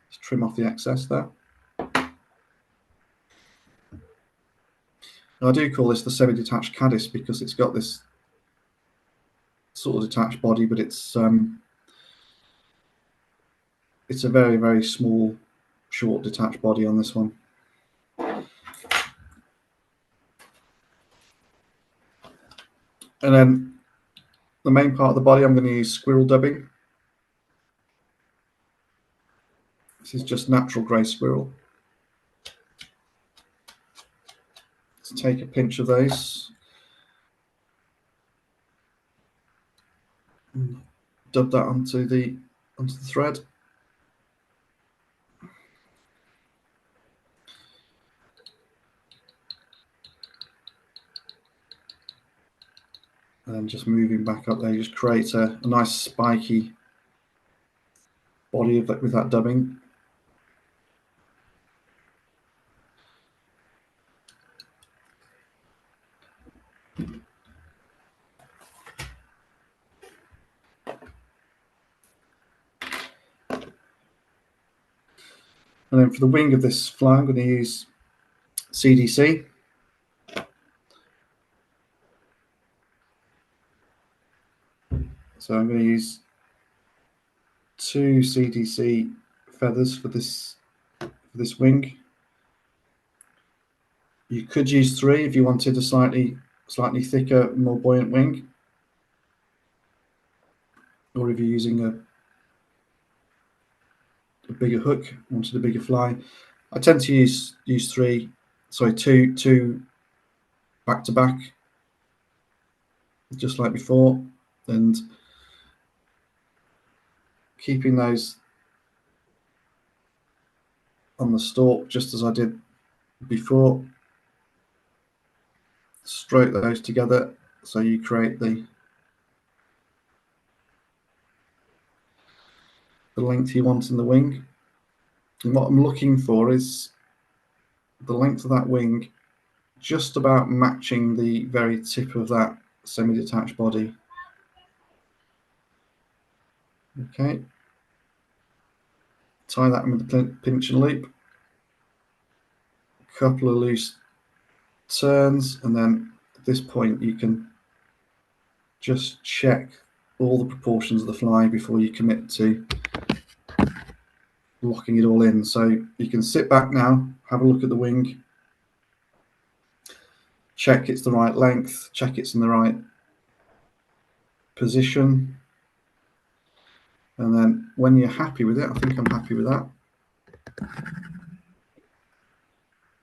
Just trim off the excess there. And I do call this the semi-detached caddis because it's got this sort of detached body, but it's a very, very small, short detached body on this one. And then the main part of the body, I'm going to use squirrel dubbing. This is just natural grey squirrel. Let's take a pinch of those. And dub that onto the thread. And then just moving back up there, just create a nice spiky body with that dubbing. And then for the wing of this fly, I'm going to use CDC. So I'm going to use 2 CDC feathers for this wing. You could use 3 if you wanted a slightly thicker, more buoyant wing, or if you're using a bigger hook, wanted a bigger fly. I tend to use 2 back to back, just like before, and keeping those on the stalk just as I did before. Stroke those together so you create the length you want in the wing. And what I'm looking for is the length of that wing just about matching the very tip of that semi-detached body. Okay. Tie that in with the pinch and loop. A couple of loose turns, and then at this point you can just check all the proportions of the fly before you commit to locking it all in. So you can sit back now, have a look at the wing, check it's the right length, check it's in the right position, and then when you're happy with it, I think I'm happy with that,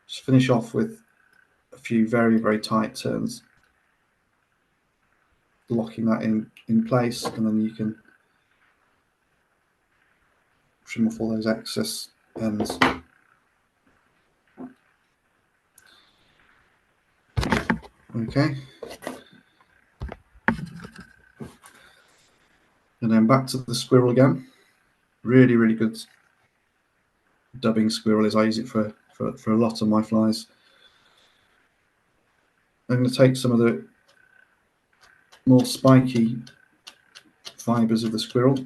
just finish off with a few very, very tight turns, locking that in place, and then you can trim off all those excess ends. Okay. And then back to the squirrel again. Really, really good dubbing squirrel is I use it for a lot of my flies. I'm going to take some of the more spiky fibres of the squirrel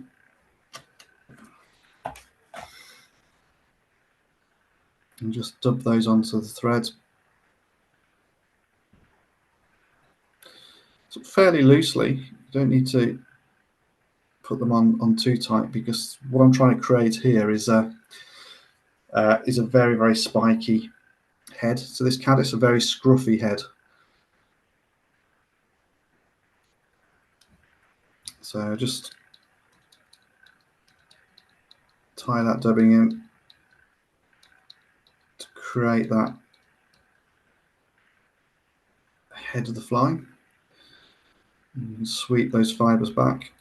and just dub those onto the thread. So fairly loosely, you don't need to put them on too tight, because what I'm trying to create here is a very, very spiky head. So this caddis, a very scruffy head. So just tie that dubbing in to create that head of the fly. And sweep those fibres back.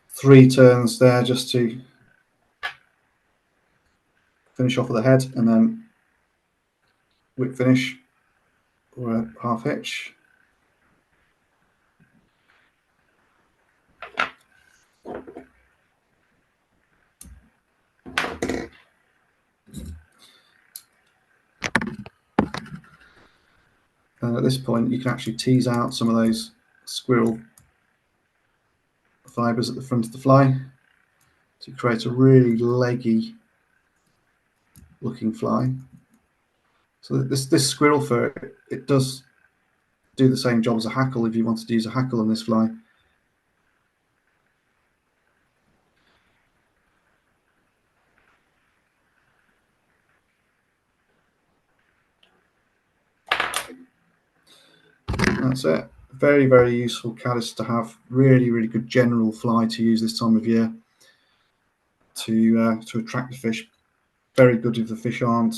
3 turns there just to finish off with the head, and then whip finish or a half hitch. And at this point, you can actually tease out some of those squirrel fibres at the front of the fly to create a really leggy looking fly. So this squirrel fur, it does do the same job as a hackle if you wanted to use a hackle on this fly. That's it. Very, very useful caddis to have. Really, really good general fly to use this time of year to attract the fish. Very good if the fish aren't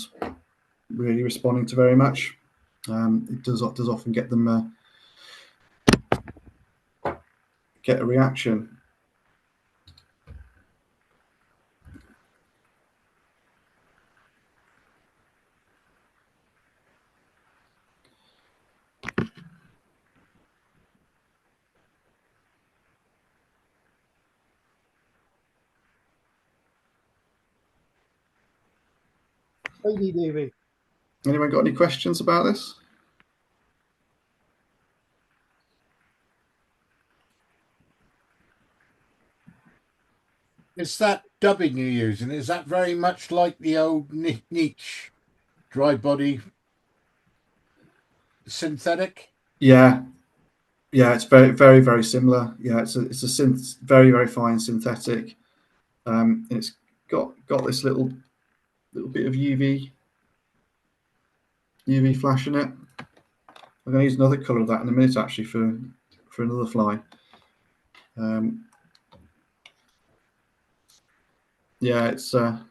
really responding to very much. It does often get them get a reaction. Lady Davy. Anyone got any questions about this? Is that dubbing you're using? Is that very much like the old niche dry body synthetic? Yeah, it's very, very, very similar. Yeah, it's a very, very fine synthetic. And it's got this little bit of UV flash in it. I'm going to use another colour of that in a minute, actually, for another fly. Yeah, it's a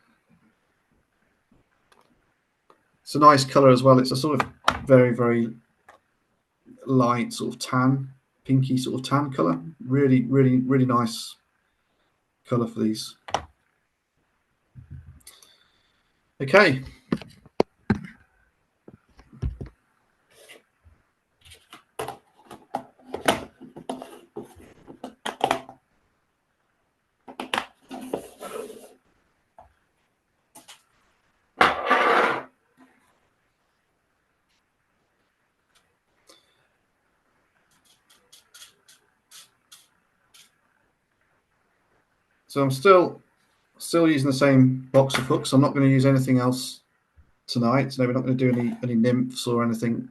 nice colour as well. It's a sort of very, very light sort of tan, pinky sort of tan colour. Really, really, really nice colour for these. Okay. So I'm still using the same box of hooks. I'm not going to use anything else tonight. No, we're not going to do any nymphs or anything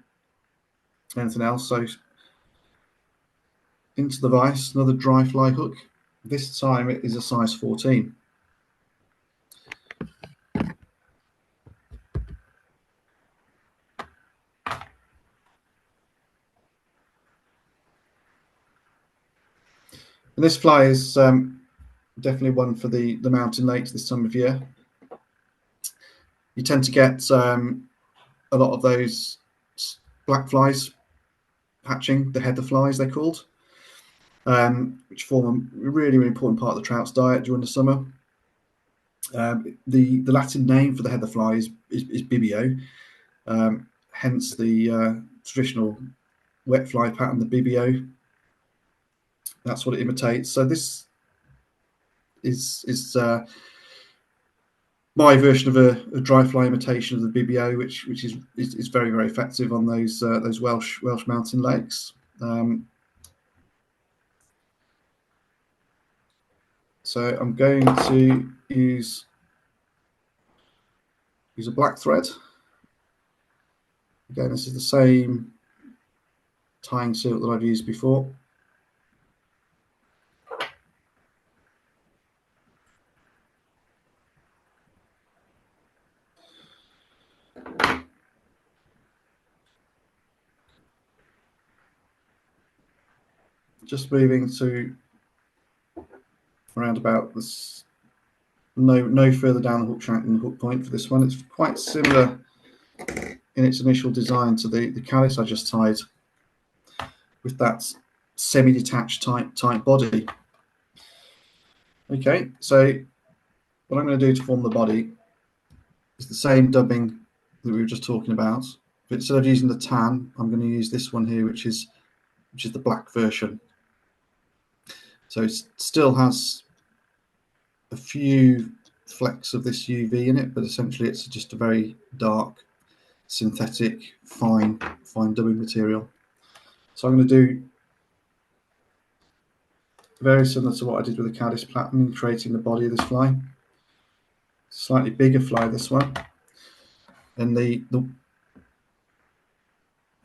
else. So into the vise, another dry fly hook. This time it is a size 14. And this fly is definitely one for the mountain lakes this time of year. You tend to get a lot of those black flies hatching, the heather flies they're called. which form a really, really important part of the trout's diet during the summer. The Latin name for the heather fly is Bibbio, hence the traditional wet fly pattern, the Bibbio. That's what it imitates. So this is my version of a dry fly imitation of the Bibbio, which is very, very effective on those Welsh mountain lakes. So I'm going to use a black thread. Again, this is the same tying silk that I've used before. Just moving to around about this, no further down the hook shank than the hook point for this one. It's quite similar in its initial design to the caddis I just tied, with that semi-detached type body. Okay, so what I'm going to do to form the body is the same dubbing that we were just talking about, but instead of using the tan, I'm going to use this one here, which is the black version. So it still has a few flecks of this UV in it, but essentially it's just a very dark, synthetic, fine dubbing material. So I'm going to do very similar to what I did with the caddis pattern in creating the body of this fly. Slightly bigger fly, this one. And the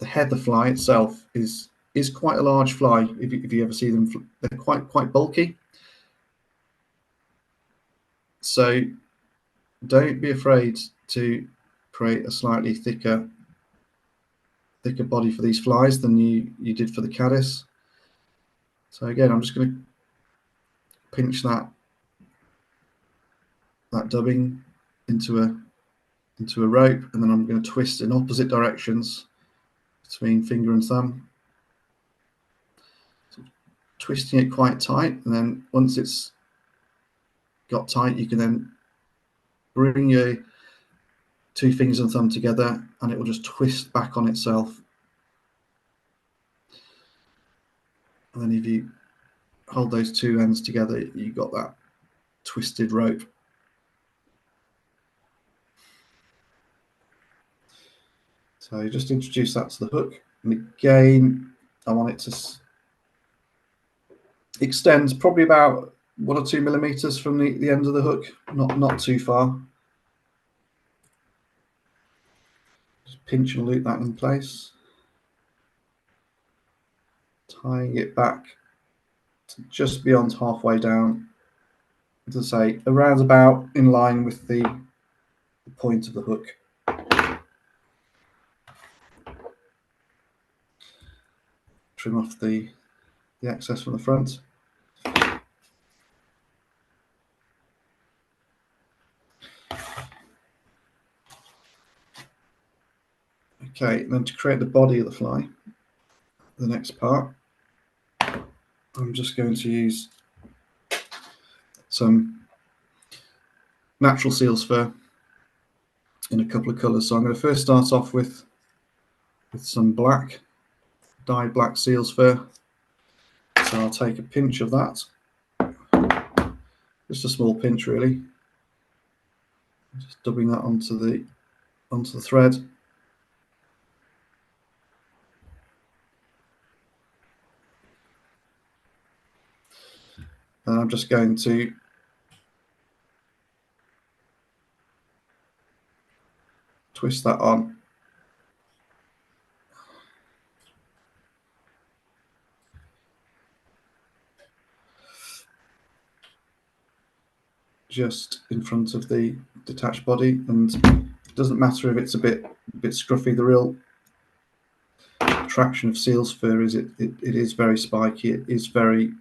heather fly itself is quite a large fly. If you ever see them, they're quite bulky. So don't be afraid to create a slightly thicker body for these flies than you did for the caddis. So again, I'm just going to pinch that dubbing into a rope, and then I'm going to twist in opposite directions between finger and thumb, so twisting it quite tight. And then once it's got tight, you can then bring your two fingers and thumb together, and it will just twist back on itself. And then if you hold those two ends together, you've got that twisted rope. So you just introduce that to the hook, and again, I want it to extend probably about 1 or 2 millimeters from the end of the hook, not too far. Just pinch and loop that in place, tying it back to just beyond halfway down, as I say, around about in line with the point of the hook. Trim off the excess from the front. Okay, and then to create the body of the fly, the next part, I'm just going to use some natural seal's fur in a couple of colours. So I'm going to first start off with some black, dyed black seal's fur. So I'll take a pinch of that, just a small pinch really, just dubbing that onto the thread. And I'm just going to twist that on. Just in front of the detached body, and it doesn't matter if it's a bit scruffy. The real attraction of seal's fur is it is very spiky. It is very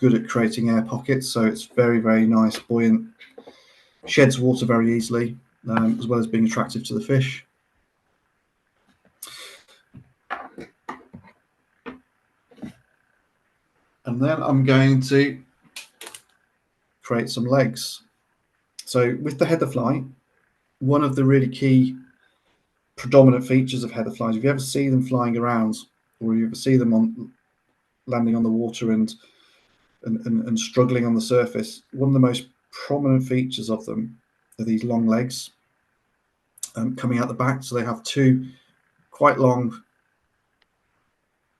good at creating air pockets, so it's very, very nice, buoyant, sheds water very easily, as well as being attractive to the fish. And then I'm going to create some legs. So with the heather fly, one of the really key predominant features of heather flies, if you ever see them flying around, or you ever see them on landing on the water and struggling on the surface, one of the most prominent features of them are these long legs coming out the back. So they have two quite long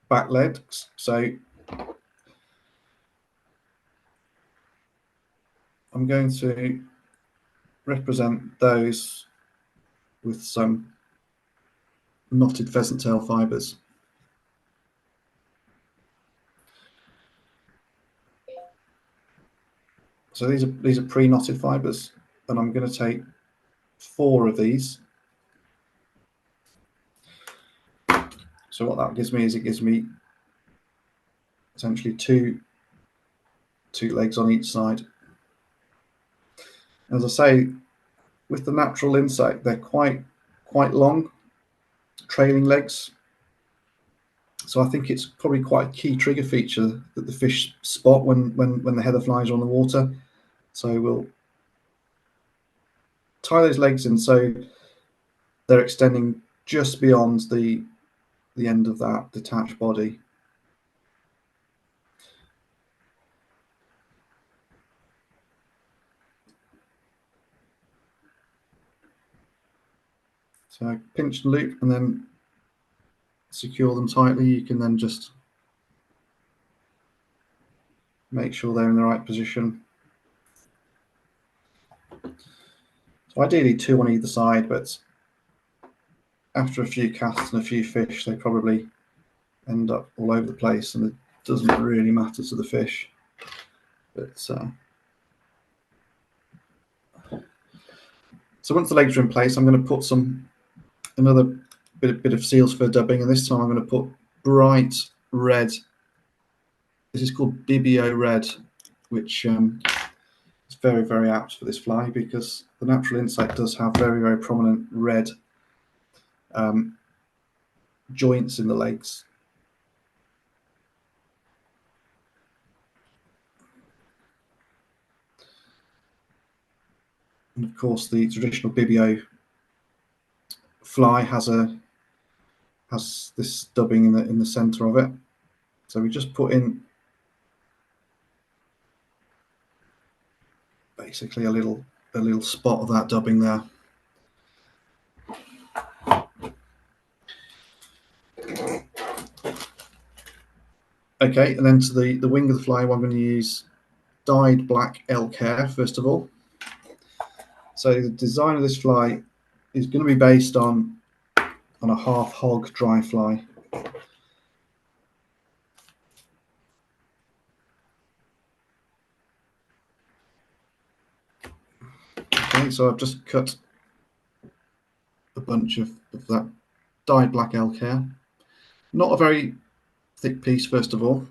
back legs. So I'm going to represent those with some knotted pheasant tail fibres. So these are pre-knotted fibres, and I'm going to take 4 of these. So what that gives me is it gives me essentially two legs on each side. As I say, with the natural insect, they're quite long, trailing legs. So I think it's probably quite a key trigger feature that the fish spot when the heather flies are on the water. So we'll tie those legs in so they're extending just beyond the end of that detached body. So I pinch and loop and then secure them tightly. You can then just make sure they're in the right position. So ideally 2 on either side, but after a few casts and a few fish, they probably end up all over the place, and it doesn't really matter to the fish. But so once the legs are in place, I'm going to put another bit of seals fur dubbing, and this time I'm going to put bright red. This is called Bibbio red, which is very, very apt for this fly because the natural insect does have very, very prominent red joints in the legs. And of course, the traditional Bibbio fly has this dubbing in the center of it. So we just put in basically a little spot of that dubbing there. Okay, and then to the wing of the fly, I'm going to use dyed black elk hair first of all. So the design of this fly is going to be based on a half hog dry fly. Okay, so I've just cut a bunch of that dyed black elk hair. Not a very thick piece, first of all.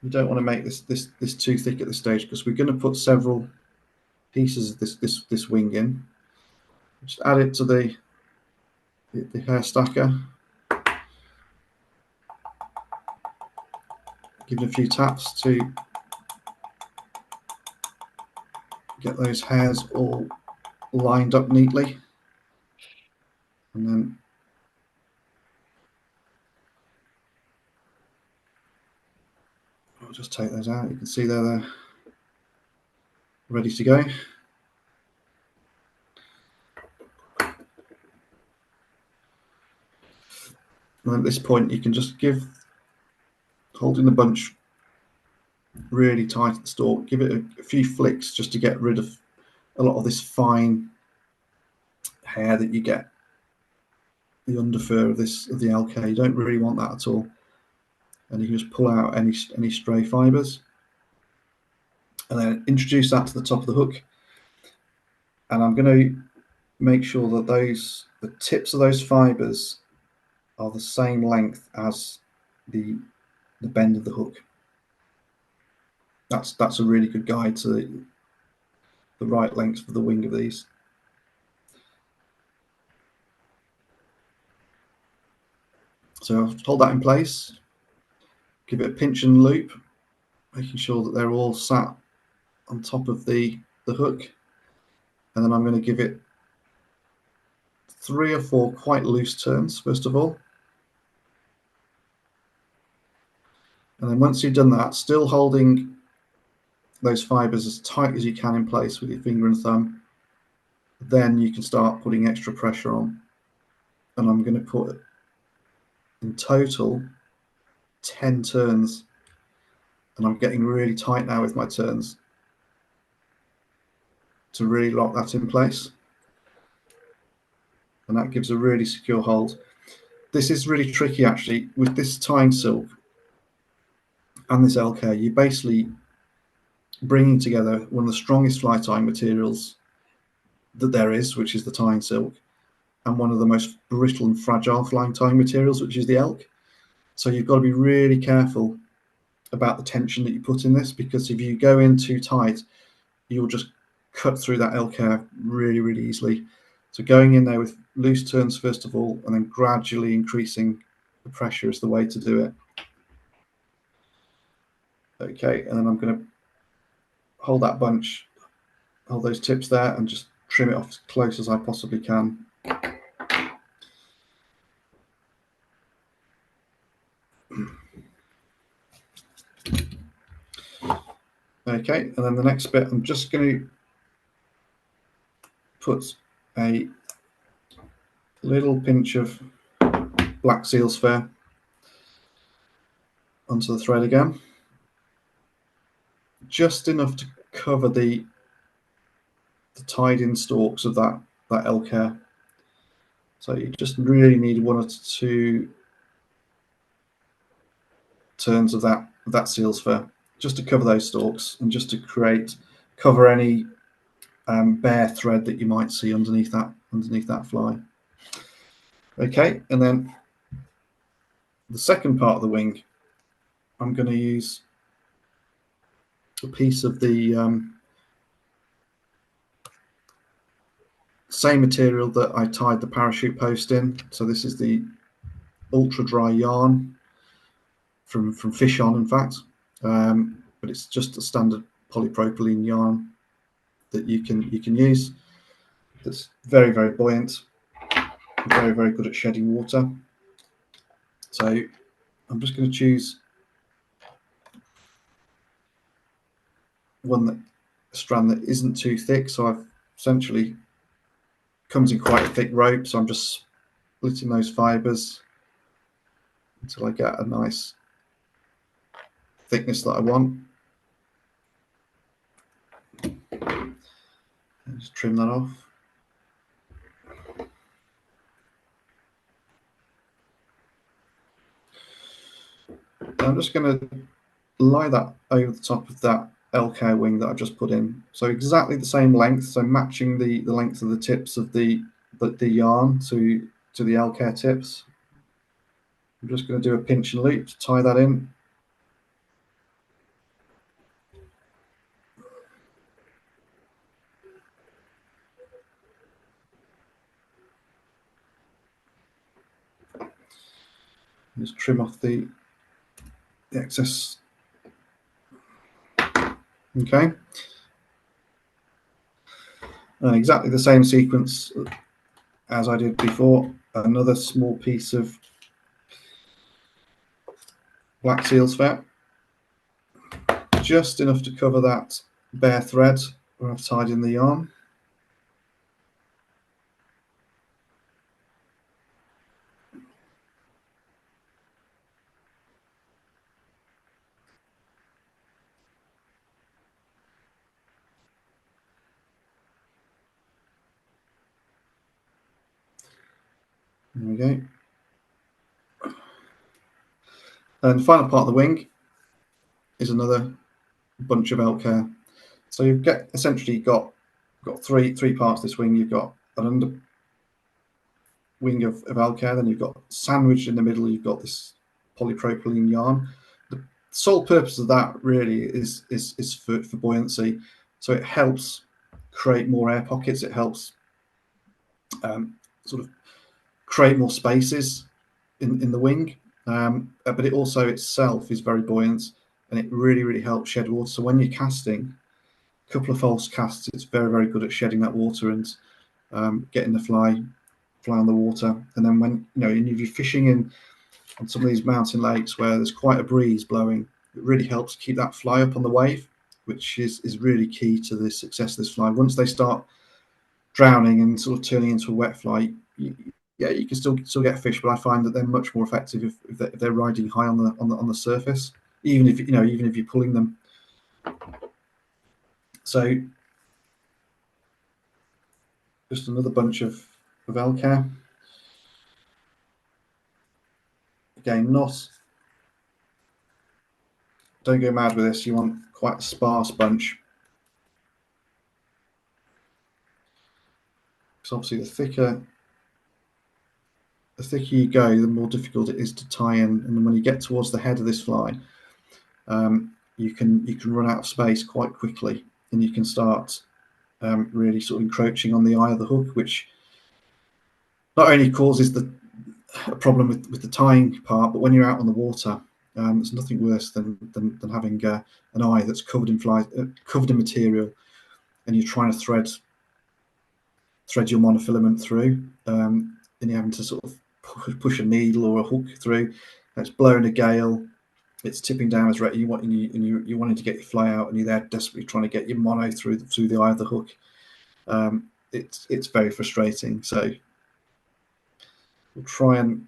We don't want to make this too thick at this stage because we're going to put several pieces of this wing in. Just add it to the hair stacker. Give it a few taps to get those hairs all lined up neatly, and then I'll just take those out. You can see they're ready to go. And at this point, you can just holding the bunch really tight at the stalk, give it a few flicks just to get rid of a lot of this fine hair that you get, the underfur of the elk hair. You don't really want that at all. And you can just pull out any stray fibers and then introduce that to the top of the hook. And I'm going to make sure that the tips of those fibers are the same length as the bend of the hook. That's a really good guide to the right length for the wing of these. So I'll hold that in place. give it a pinch and loop, making sure that they're all sat on top of the hook. And then I'm going to give it 3 or 4 quite loose turns, first of all. And then once you've done that, still holding those fibers as tight as you can in place with your finger and thumb, then you can start putting extra pressure on. And I'm going to put in total 10 turns. And I'm getting really tight now with my turns to really lock that in place. And that gives a really secure hold. This is really tricky actually with this tying silk and this elk hair. You're basically bringing together one of the strongest fly tying materials that there is, which is the tying silk, and one of the most brittle and fragile fly tying materials, which is the elk. So you've got to be really careful about the tension that you put in this, because if you go in too tight, you'll just cut through that elk hair really, really easily. So going in there with loose turns first of all, and then gradually increasing the pressure is the way to do it. Okay, and then I'm going to hold that bunch, hold those tips there, and just trim it off as close as I possibly can. Okay, and then the next bit, I'm just going to put a little pinch of black seal's fur onto the thread again, just enough to cover the tied-in stalks of that elk hair. So you just really need 1 or 2 turns of that seal's fur, just to cover those stalks and just to cover any bare thread that you might see underneath that fly. Okay, and then the second part of the wing, I'm going to use a piece of the same material that I tied the parachute post in. So this is the ultra dry yarn from Fish On, in fact, but it's just a standard polypropylene yarn that you can use. That's very, very buoyant, very, very good at shedding water. So I'm just going to choose a strand that isn't too thick. So I've essentially comes in quite a thick rope. So I'm just splitting those fibers until I get a nice thickness that I want. And just trim that off. I'm just going to lie that over the top of that elk hair wing that I've just put in. So exactly the same length, so matching the length of the tips of the yarn to the elk hair tips. I'm just going to do a pinch and loop to tie that in. Just trim off the excess. Okay. And exactly the same sequence as I did before. Another small piece of black seal's fur, just enough to cover that bare thread where I've tied in the yarn. There we go. And the final part of the wing is another bunch of elk hair. So you've essentially got three parts of this wing. You've got an under wing of elk hair, then you've got sandwiched in the middle, you've got this polypropylene yarn. The sole purpose of that really is for buoyancy. So it helps create more air pockets. It helps sort of create more spaces in the wing. but it also itself is very buoyant, and it really helps shed water. So when you're casting, a couple of false casts, it's very good at shedding that water and getting the fly on the water. And then when if you're fishing in on some of these mountain lakes where there's quite a breeze blowing, it really helps keep that fly up on the wave, which is really key to the success of this fly. Once they start drowning and sort of turning into a wet fly, you can still get fish, but I find that they're much more effective if they're riding high on the surface, even if you're pulling them. So just another bunch of elk. Again, don't go mad with this. You want quite a sparse bunch. Because obviously the thicker you go, the more difficult it is to tie in. And when you get towards the head of this fly, you can run out of space quite quickly, and you can start really sort of encroaching on the eye of the hook, which not only causes a problem with the tying part, but when you're out on the water, there's nothing worse than having an eye that's covered in covered in material, and you're trying to thread your monofilament through, and you're having to sort of push a needle or a hook through, and it's blowing a gale, it's tipping down as red. You're wanting to get your fly out, and you're there desperately trying to get your mono through the eye of the hook. It's very frustrating. So we'll try and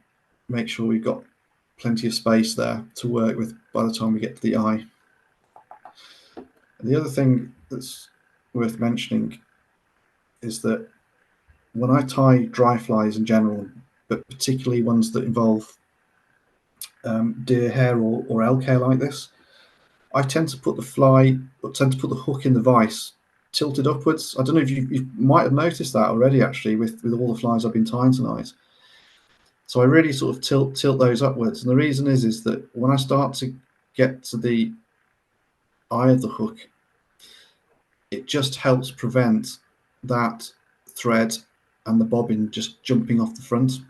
make sure we've got plenty of space there to work with by the time we get to the eye. And the other thing that's worth mentioning is that when I tie dry flies in general, but particularly ones that involve deer hair or elk hair like this, I tend to put the hook in the vise tilted upwards. I don't know if you might have noticed that already, actually, with all the flies I've been tying tonight. So I really sort of tilt those upwards, and the reason is that when I start to get to the eye of the hook, it just helps prevent that thread and the bobbin just jumping off the front.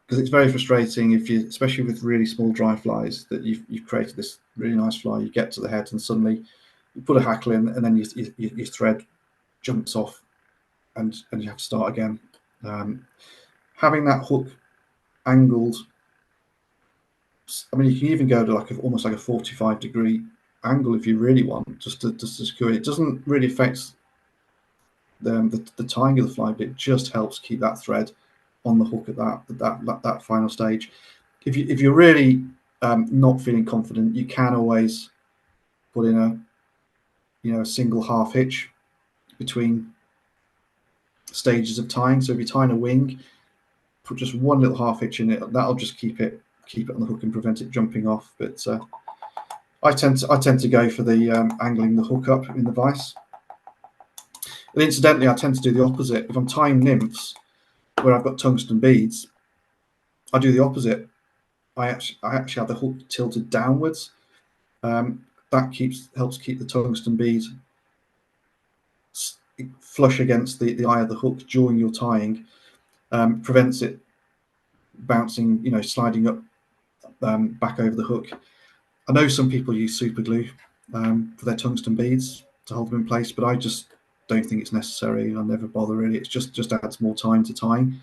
Because it's very frustrating especially with really small dry flies, that you've created this really nice fly, you get to the head and suddenly you put a hackle in, and then your thread jumps off, and you have to start again. Having that hook angled, I mean, you can even go to almost like a 45-degree angle if you really want, just to secure it. It doesn't really affect the tying of the fly, but it just helps keep that thread on the hook at that final stage. If you're really not feeling confident, you can always put in a single half hitch between stages of tying. So if you're tying a wing, put just one little half hitch in it. That'll just keep it on the hook and prevent it jumping off. But I tend to go for the angling the hook up in the vise. And incidentally, I tend to do the opposite. If I'm tying nymphs where I've got tungsten beads, I do the opposite. I actually have the hook tilted downwards. That helps keep the tungsten bead flush against the eye of the hook during your tying, prevents it bouncing, sliding up back over the hook. I know some people use super glue for their tungsten beads to hold them in place, but I just don't think it's necessary. I never bother really. It just adds more time to tying.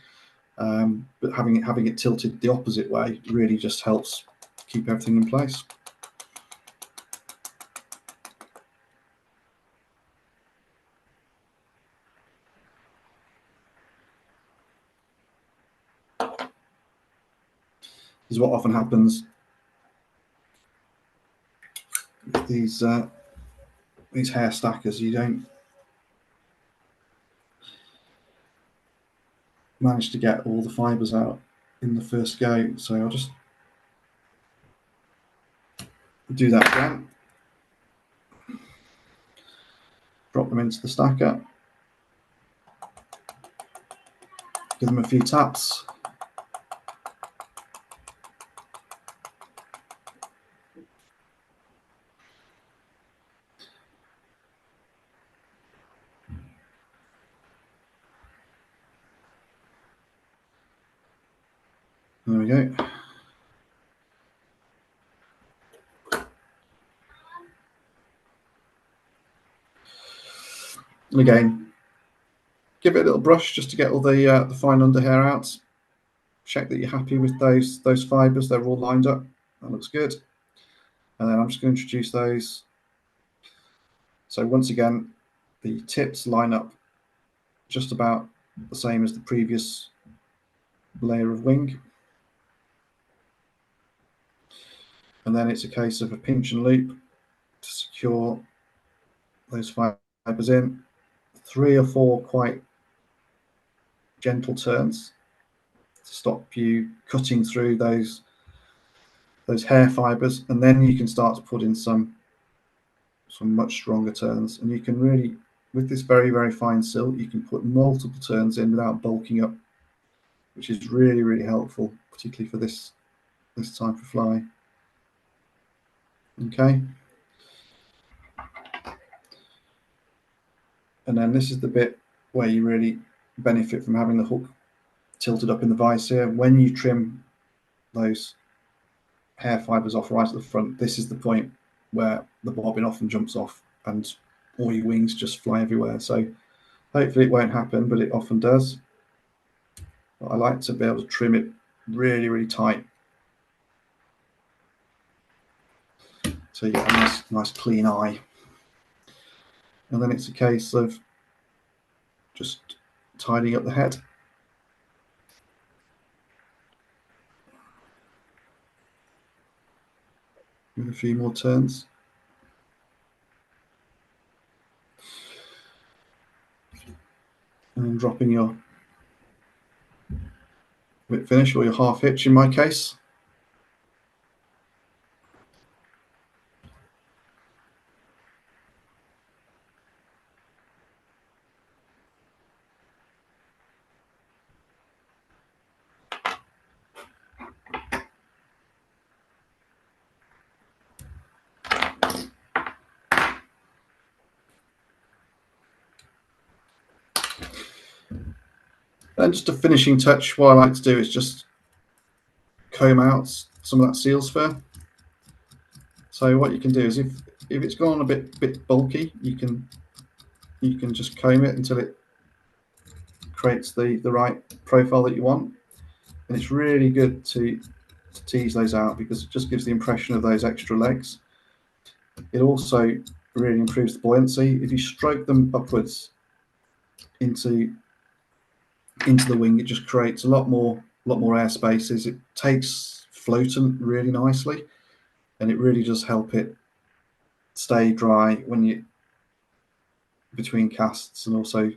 But having it tilted the opposite way really just helps keep everything in place. This is what often happens with these hair stackers. You don't manage to get all the fibers out in the first go, so I'll just do that again. Drop them into the stacker, give them a few taps. There we go. And again, give it a little brush just to get all the fine underhair out. Check that you're happy with those fibres. They're all lined up. That looks good. And then I'm just going to introduce those. So once again, the tips line up just about the same as the previous layer of wing. And then it's a case of a pinch and loop to secure those fibres in. 3 or 4 quite gentle turns to stop you cutting through those hair fibres, and then you can start to put in some much stronger turns. And you can really, with this very, very fine silk, you can put multiple turns in without bulking up, which is really, really helpful, particularly for this type of fly. Okay. And then this is the bit where you really benefit from having the hook tilted up in the vise here. When you trim those hair fibres off right at the front, this is the point where the bobbin often jumps off and all your wings just fly everywhere. So hopefully it won't happen, but it often does. But I like to be able to trim it really, really tight, so you get a nice clean eye. And then it's a case of just tidying up the head. With a few more turns. And then dropping your whip finish, or your half hitch in my case. And just a finishing touch, what I like to do is just comb out some of that seal's fur. So what you can do is if it's gone a bit bulky, you can just comb it until it creates the right profile that you want. And it's really good to tease those out, because it just gives the impression of those extra legs. It also really improves the buoyancy. If you stroke them upwards into the wing, it just creates a lot more air spaces. It takes floatant really nicely, and it really does help it stay dry when you between casts, and also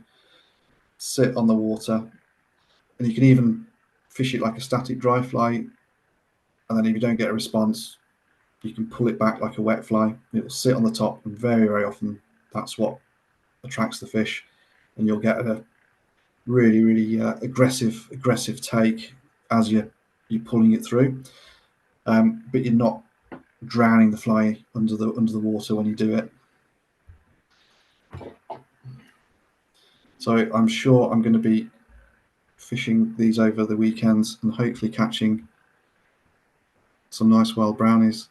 sit on the water. And you can even fish it like a static dry fly, and then if you don't get a response, you can pull it back like a wet fly. It'll sit on the top, and very, very often that's what attracts the fish, and you'll get a really, really aggressive take as you're pulling it through, but you're not drowning the fly under the water when you do it. So I'm sure I'm going to be fishing these over the weekends and hopefully catching some nice wild brownies.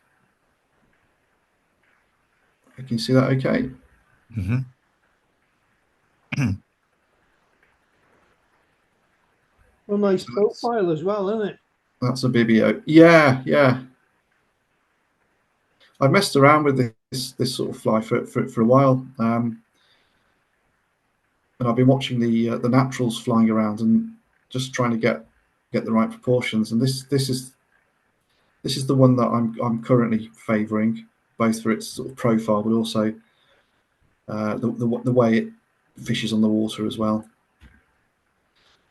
Can you see that okay? Mm-hmm. Well, nice profile as well, isn't it? That's a Bibbio. Yeah, yeah. I've messed around with this sort of fly for a while, and I've been watching the naturals flying around and just trying to get the right proportions. And this is the one that I'm currently favouring, both for its sort of profile, but also the way it fishes on the water as well.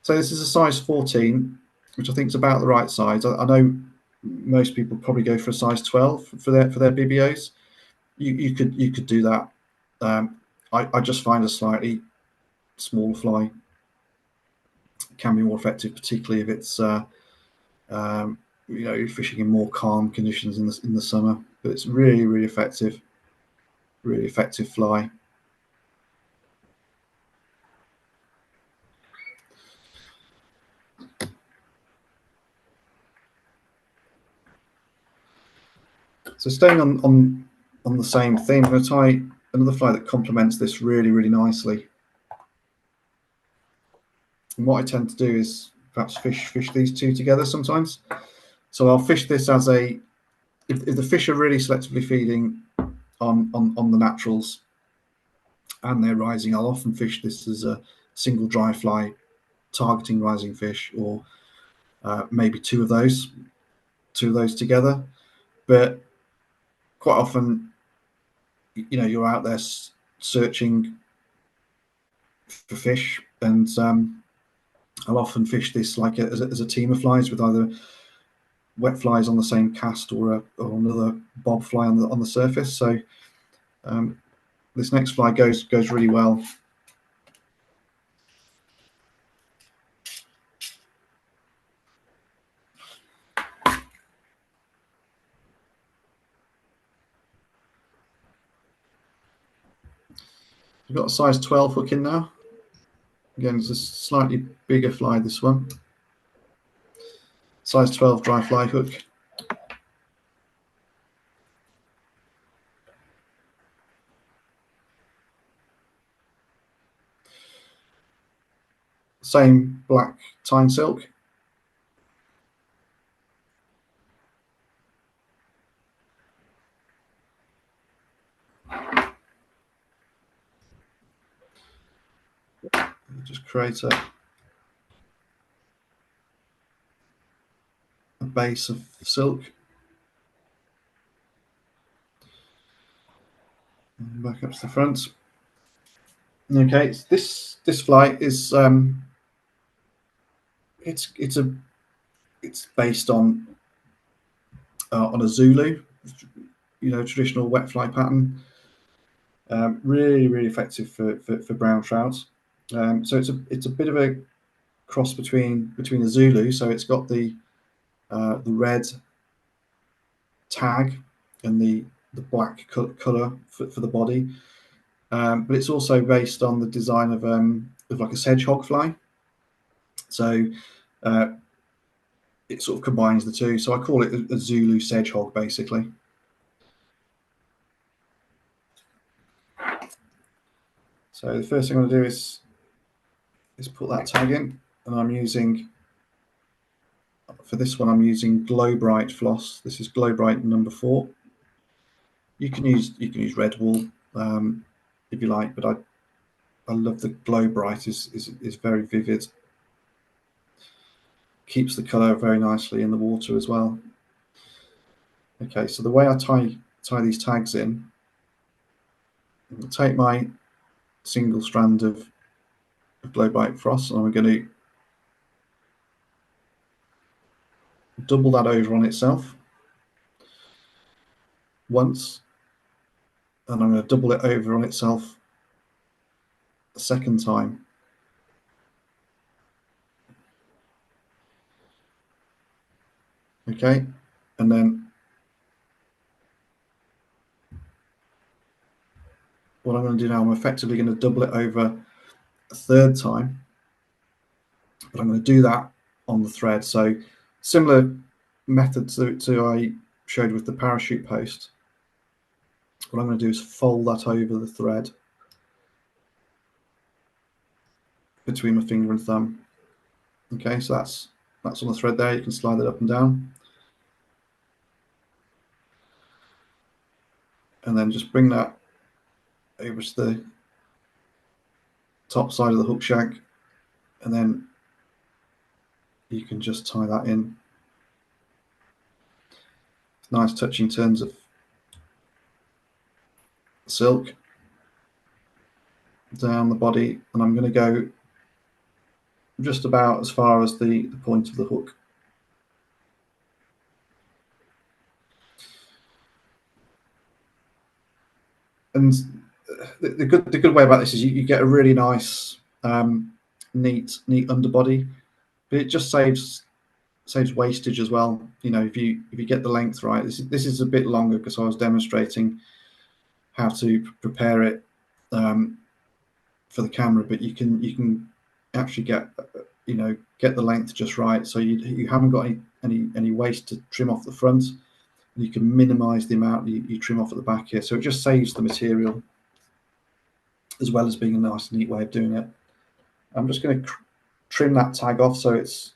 So this is a size 14, which I think is about the right size. I know most people probably go for a size 12 for their Bibbios. You could do that. I just find a slightly smaller fly can be more effective, particularly if it's you're fishing in more calm conditions in the summer. But it's really, really effective fly. So staying on the same theme, I'm going to tie another fly that complements this really, really nicely. And what I tend to do is perhaps fish these two together sometimes. So I'll fish this as a, if the fish are really selectively feeding on the naturals and they're rising, I'll often fish this as a single dry fly targeting rising fish, or maybe two of those together. But quite often, you know, you're out there searching for fish, and I'll often fish this like as a team of flies with either wet flies on the same cast or another bob fly on the surface. So this next fly goes really well. We've got a size 12 hook in now. Again, it's a slightly bigger fly, this one. Size 12 dry fly hook. Same black tyne silk. Just create a base of silk. And back up to the front. Okay, this fly is it's based on a Zulu, you know, traditional wet fly pattern. Really, really effective for brown trout. So it's a bit of a cross between a Zulu. So it's got the red tag and the black color for the body, but it's also based on the design of like a sedgehog fly. So it sort of combines the two. So I call it a Zulu Sedge-hog, basically. So the first thing I'm going to do is put that tag in, and I'm using, for this one, I'm using Globrite floss. This is Globrite number 4. You can use red wool if you like, but I love the Globrite. is very vivid. Keeps the color very nicely in the water as well. Okay, so the way I tie these tags in, I'll take my single strand of Globrite floss, and I'm going to double that over on itself once, and I'm going to double it over on itself a second time. Okay, and then what I'm going to do now, I'm effectively going to double it over a third time, but I'm going to do that on the thread. So similar method to I showed with the parachute post. What I'm going to do is fold that over the thread between my finger and thumb. Okay, so that's on the thread there. You can slide it up and down, and then just bring that over to the top side of the hook shank, and then you can just tie that in. Nice touching turns of silk down the body, and I'm going to go just about as far as the point of the hook. And the good way about this is you get a really nice neat underbody, but it just saves wastage as well. You know, if you get the length right. This is a bit longer because I was demonstrating how to prepare it for the camera, but you can actually get get the length just right, so you haven't got any waste to trim off the front, You can minimize the amount you trim off at the back here. So it just saves the material as well as being a nice, neat way of doing it. I'm just going to trim that tag off so it's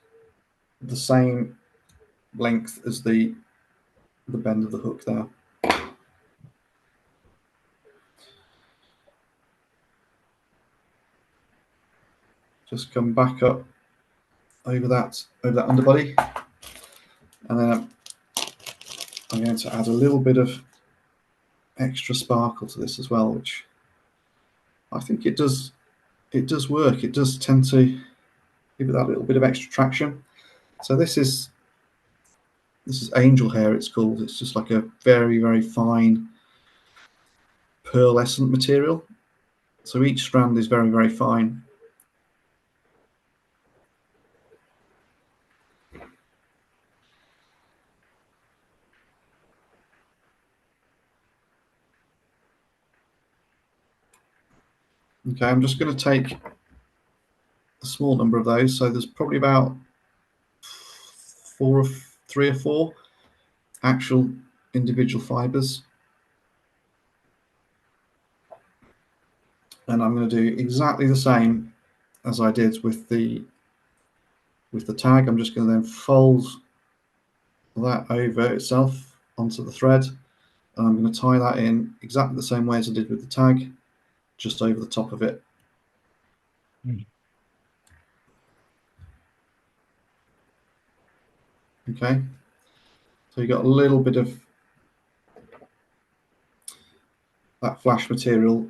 the same length as the bend of the hook there. Just come back up over that underbody, and then I'm going to add a little bit of extra sparkle to this as well, which I think it does work. It does tend to give it that little bit of extra traction. So this is angel hair, it's called. It's just like a very, very fine pearlescent material. So each strand is very, very fine. Okay, I'm just going to take a small number of those. So there's probably about 3 or 4 actual individual fibers. And I'm going to do exactly the same as I did with the tag. I'm just going to then fold that over itself onto the thread, and I'm going to tie that in exactly the same way as I did with the tag, just over the top of it. Okay, so you got a little bit of that flash material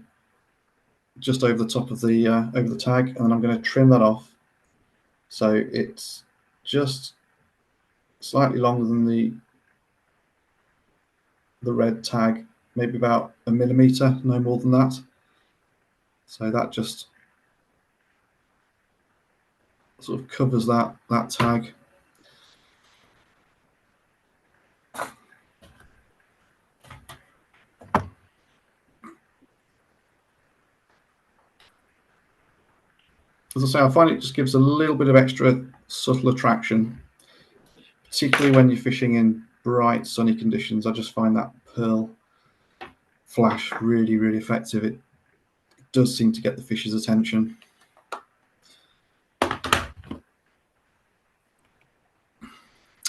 just over the top of the over the tag, and then I'm going to trim that off so it's just slightly longer than the red tag, maybe about 1 millimeter, no more than that. So that just sort of covers that tag. As I say, I find it just gives a little bit of extra subtle attraction, particularly when you're fishing in bright sunny conditions. I just find that pearl flash really, really effective. It does seem to get the fish's attention.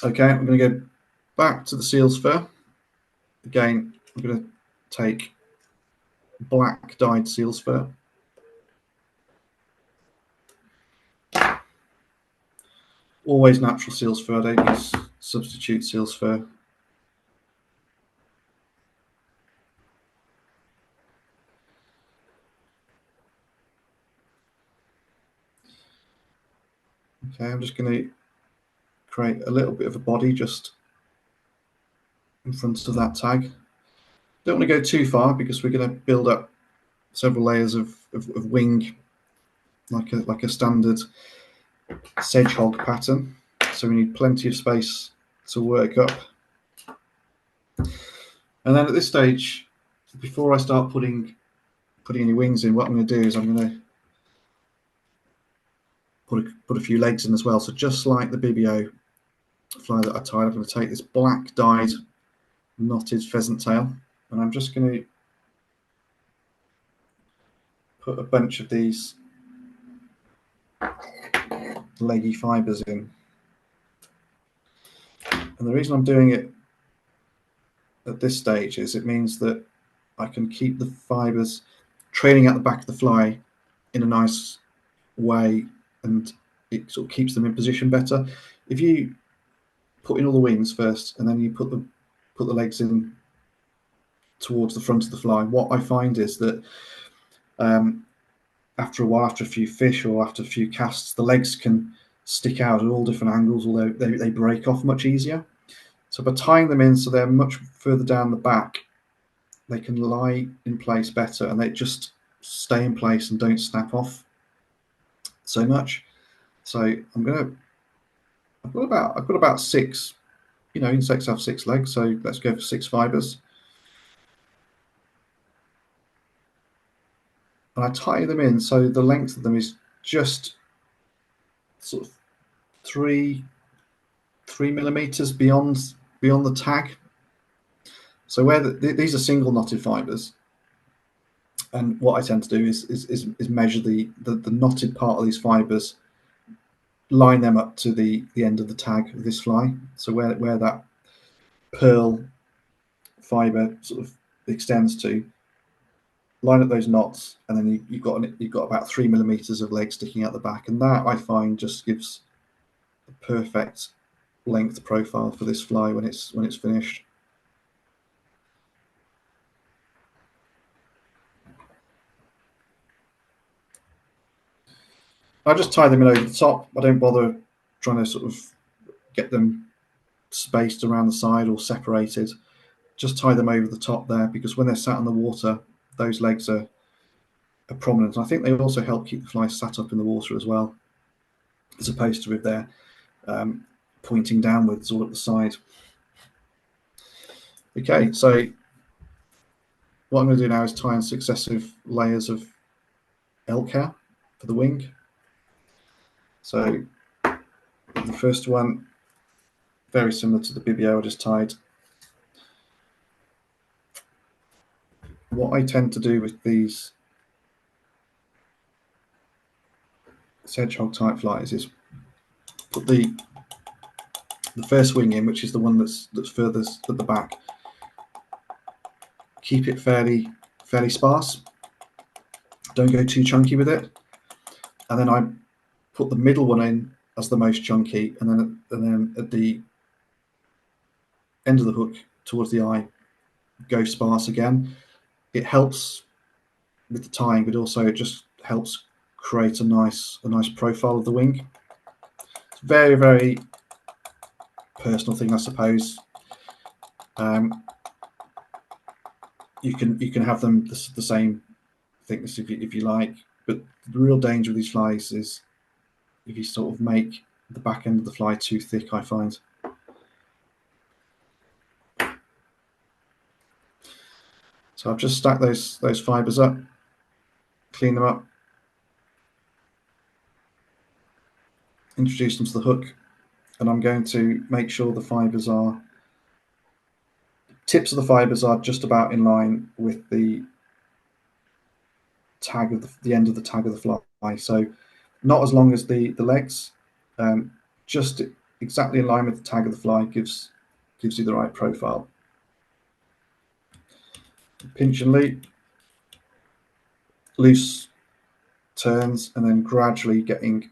Okay, I'm going to go back to the seal's fur. Again, I'm going to take black dyed seal's fur. Always natural seal's fur, I don't use substitute seal's fur. Okay, I'm just going to create a little bit of a body just in front of that tag. Don't want to go too far because we're going to build up several layers of wing, like a standard sedgehog pattern. So we need plenty of space to work up. And then at this stage, before I start putting any wings in, what I'm going to do is I'm going to put a few legs in as well. So just like the Bibbio fly that I tied, I'm going to take this black dyed knotted pheasant tail, and I'm just going to put a bunch of these leggy fibers in. And the reason I'm doing it at this stage is it means that I can keep the fibers trailing at the back of the fly in a nice way, and it sort of keeps them in position better. If you put in all the wings first and then you put the legs in towards the front of the fly, what I find is that after a while, after a few fish or after a few casts, the legs can stick out at all different angles, although they break off much easier. So by tying them in so they're much further down the back, they can lie in place better, and they just stay in place and don't snap off so much. So I've got about 6, insects have 6 legs, so let's go for 6 fibers. And I tie them in so the length of them is just sort of 3 millimeters beyond the tag. So where these are single knotted fibres, and what I tend to do is measure the knotted part of these fibres, line them up to the end of the tag of this fly. So where that pearl fibre sort of extends to, line up those knots, and then you've got about 3 millimeters of leg sticking out the back, and that I find just gives the perfect length profile for this fly when it's finished. I just tie them in over the top. I don't bother trying to sort of get them spaced around the side or separated. Just tie them over the top there, because when they're sat in the water, those legs are prominent. I think they also help keep the fly sat up in the water as well, as opposed to if they're pointing downwards or at the side. Okay, so what I'm going to do now is tie in successive layers of elk hair for the wing. So the first one, very similar to the Bibbio I just tied. What I tend to do with these sedgehog type flies is put the first wing in, which is the one that's furthest at the back. Keep it fairly sparse. Don't go too chunky with it. And then I put the middle one in as the most chunky, and then at the end of the hook towards the eye, go sparse again. It helps with the tying, but also it just helps create a nice profile of the wing. It's very, very personal thing, I suppose. You can have them the same thickness if you like, but the real danger with these flies is if you sort of make the back end of the fly too thick, I find. So I've just stacked those fibres up, clean them up, introduce them to the hook, and I'm going to make sure the tips of the fibres are just about in line with the tag of the end of the tag of the fly. So not as long as the legs, just exactly in line with the tag of the fly gives you the right profile. Pinch and loop, loose turns, and then gradually getting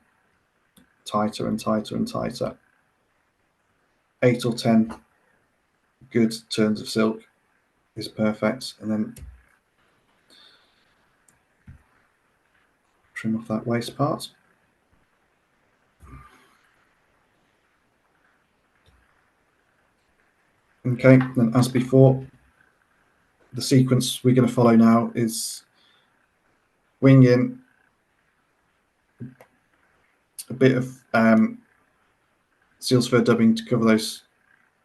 tighter and tighter and tighter. 8 or 10 good turns of silk is perfect, and then trim off that waist part. Okay, then as before, the sequence we're going to follow now is wing in, a bit of seal's fur dubbing to cover those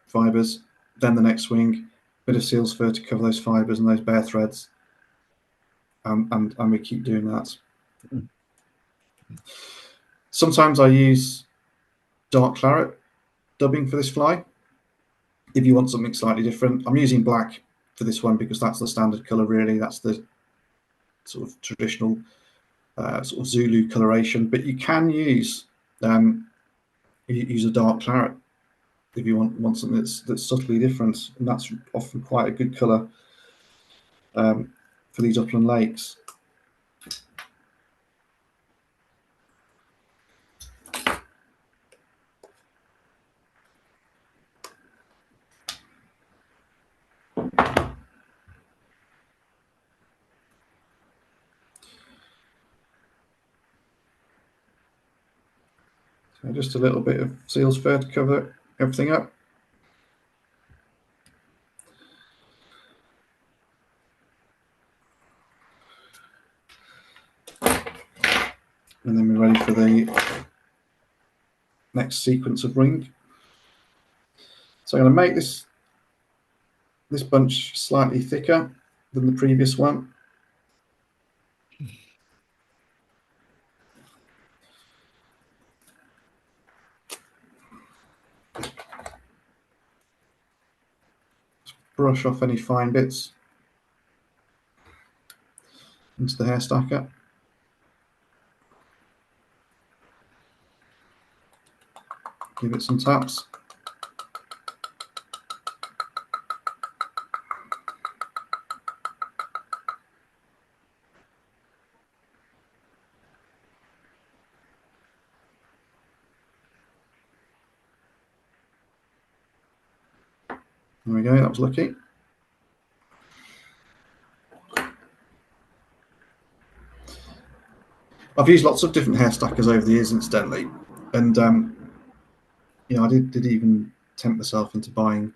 fibres, then the next wing, bit of seal's fur to cover those fibres and those bare threads, and we keep doing that. Sometimes I use dark claret dubbing for this fly. If you want something slightly different, I'm using black for this one because that's the standard colour really. That's the sort of traditional sort of Zulu coloration. But you can use a dark claret if you want something that's subtly different, and that's often quite a good colour for these upland lakes. So just a little bit of seal's fur to cover everything up. And then we're ready for the next sequence of ring. So I'm going to make this bunch slightly thicker than the previous one. brush off any fine bits into the hair stacker. Give it some taps. There we go, that was lucky. I've used lots of different hair stackers over the years, incidentally, and you know, I did even tempt myself into buying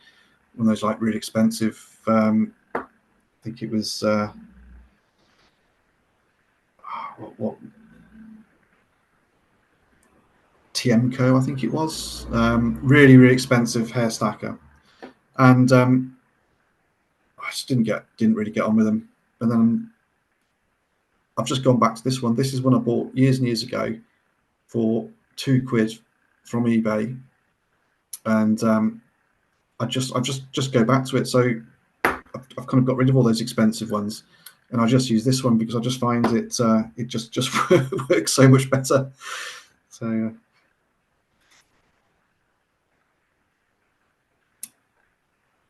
one of those like really expensive. I think it was what TMCO, I think it was. Really expensive hair stacker, and I just didn't really get on with them. And then I've just gone back to this one. This is one I bought years and years ago for £2 from eBay, and I just go back to it. So I've kind of got rid of all those expensive ones, and I just use this one because I just find it it just works so much better. So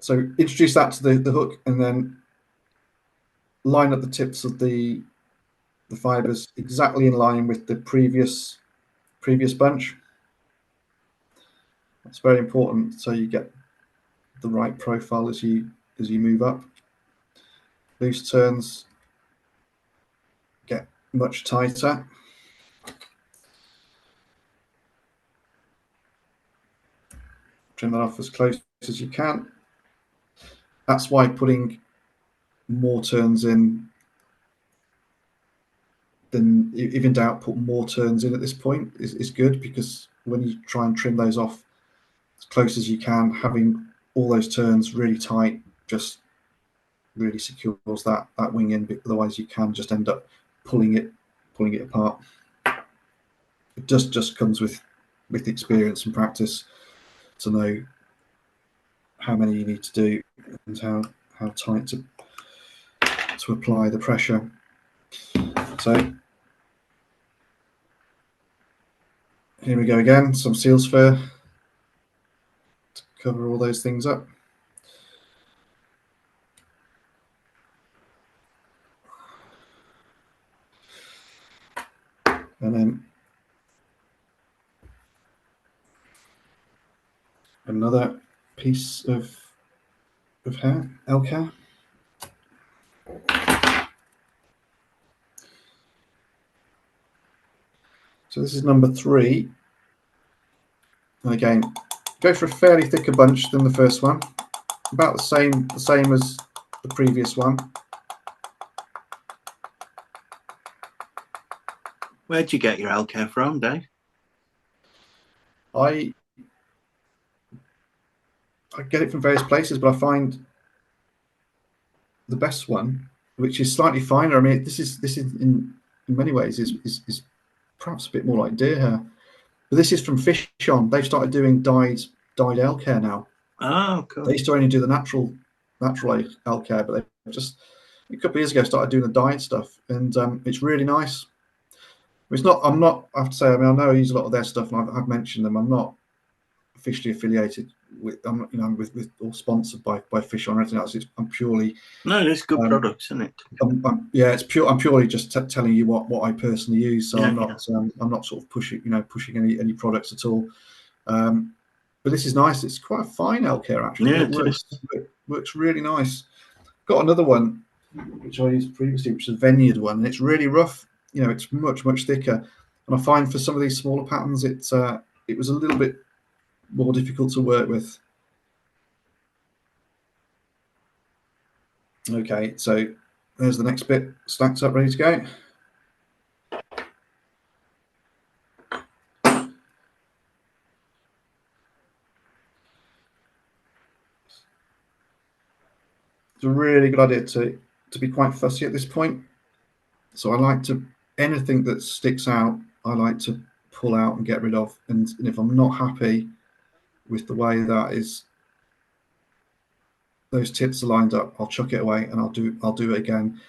so introduce that to the hook, and then line up the tips of the fibers exactly in line with the previous bunch. That's very important, so you get the right profile as you move up. Loose turns get much tighter. Trim that off as close as you can. That's why putting more turns in than, if in doubt, put more turns in at this point is good, because when you try and trim those off as close as you can, having all those turns really tight just really secures that wing in. Otherwise you can just end up pulling it apart. It just comes with experience and practice to know how many you need to do and how tight to apply the pressure. So here we go again, some seal's fur to cover all those things up. And then another piece of hair, elk hair. So this is number 3. And again, go for a fairly thicker bunch than the first one, about the same as the previous one. Where'd you get your elk hair from, Dave? I get it from various places, but I find the best one, which is slightly finer. I mean, this is in many ways is perhaps a bit more like deer hair, but this is from Fish On. They've started doing dyed elk hair now. Oh, cool. They used to only do the natural elk hair, but they just a couple of years ago started doing the dyed stuff, and it's really nice. It's not. I have to say. I mean, I know I use a lot of their stuff, and I've mentioned them. I'm not officially affiliated with, with or sponsored by Fish On or anything else. I'm purely. No, it's good products, isn't it? Yeah, it's pure. I'm purely just telling you what I personally use. So Yeah, I'm not sort of pushing any products at all. But this is nice. It's quite a fine elk hair actually. Yeah, it works really nice. Got another one which I used previously, which is a Vineyard one, and it's really rough. You know, it's much thicker, and I find for some of these smaller patterns, it was a little bit more difficult to work with. Okay, so there's the next bit stacked up, ready to go. It's a really good idea to be quite fussy at this point. So I like to, anything that sticks out, I like to pull out and get rid of. And if I'm not happy with the way that is those tips are lined up, I'll chuck it away and I'll do it again.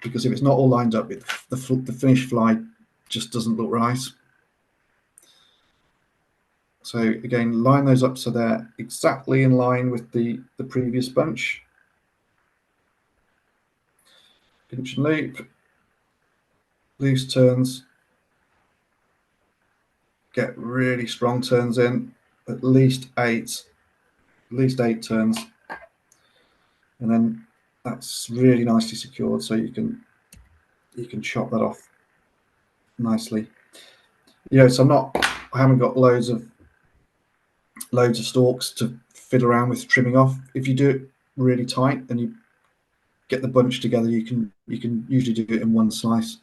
Because if it's not all lined up, the finished fly just doesn't look right. So again, line those up so they're exactly in line with the previous bunch. Pinch and loop, loose turns, get really strong turns in, at least eight turns, and then that's really nicely secured, so you can chop that off nicely. So I haven't got loads of stalks to fiddle around with trimming off. If you do it really tight and you get the bunch together, you can usually do it in one slice,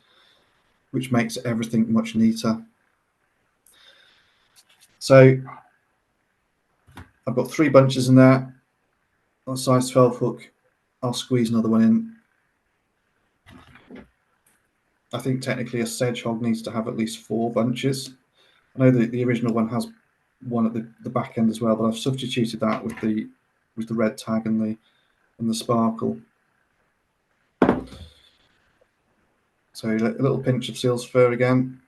which makes everything much neater. So I've got 3 bunches in there on a size 12 hook. I'll squeeze another one in. I think technically a sedgehog needs to have at least 4 bunches. I know the original one has one at the back end as well, but I've substituted that with the red tag and the sparkle. So a little pinch of seal's fur again.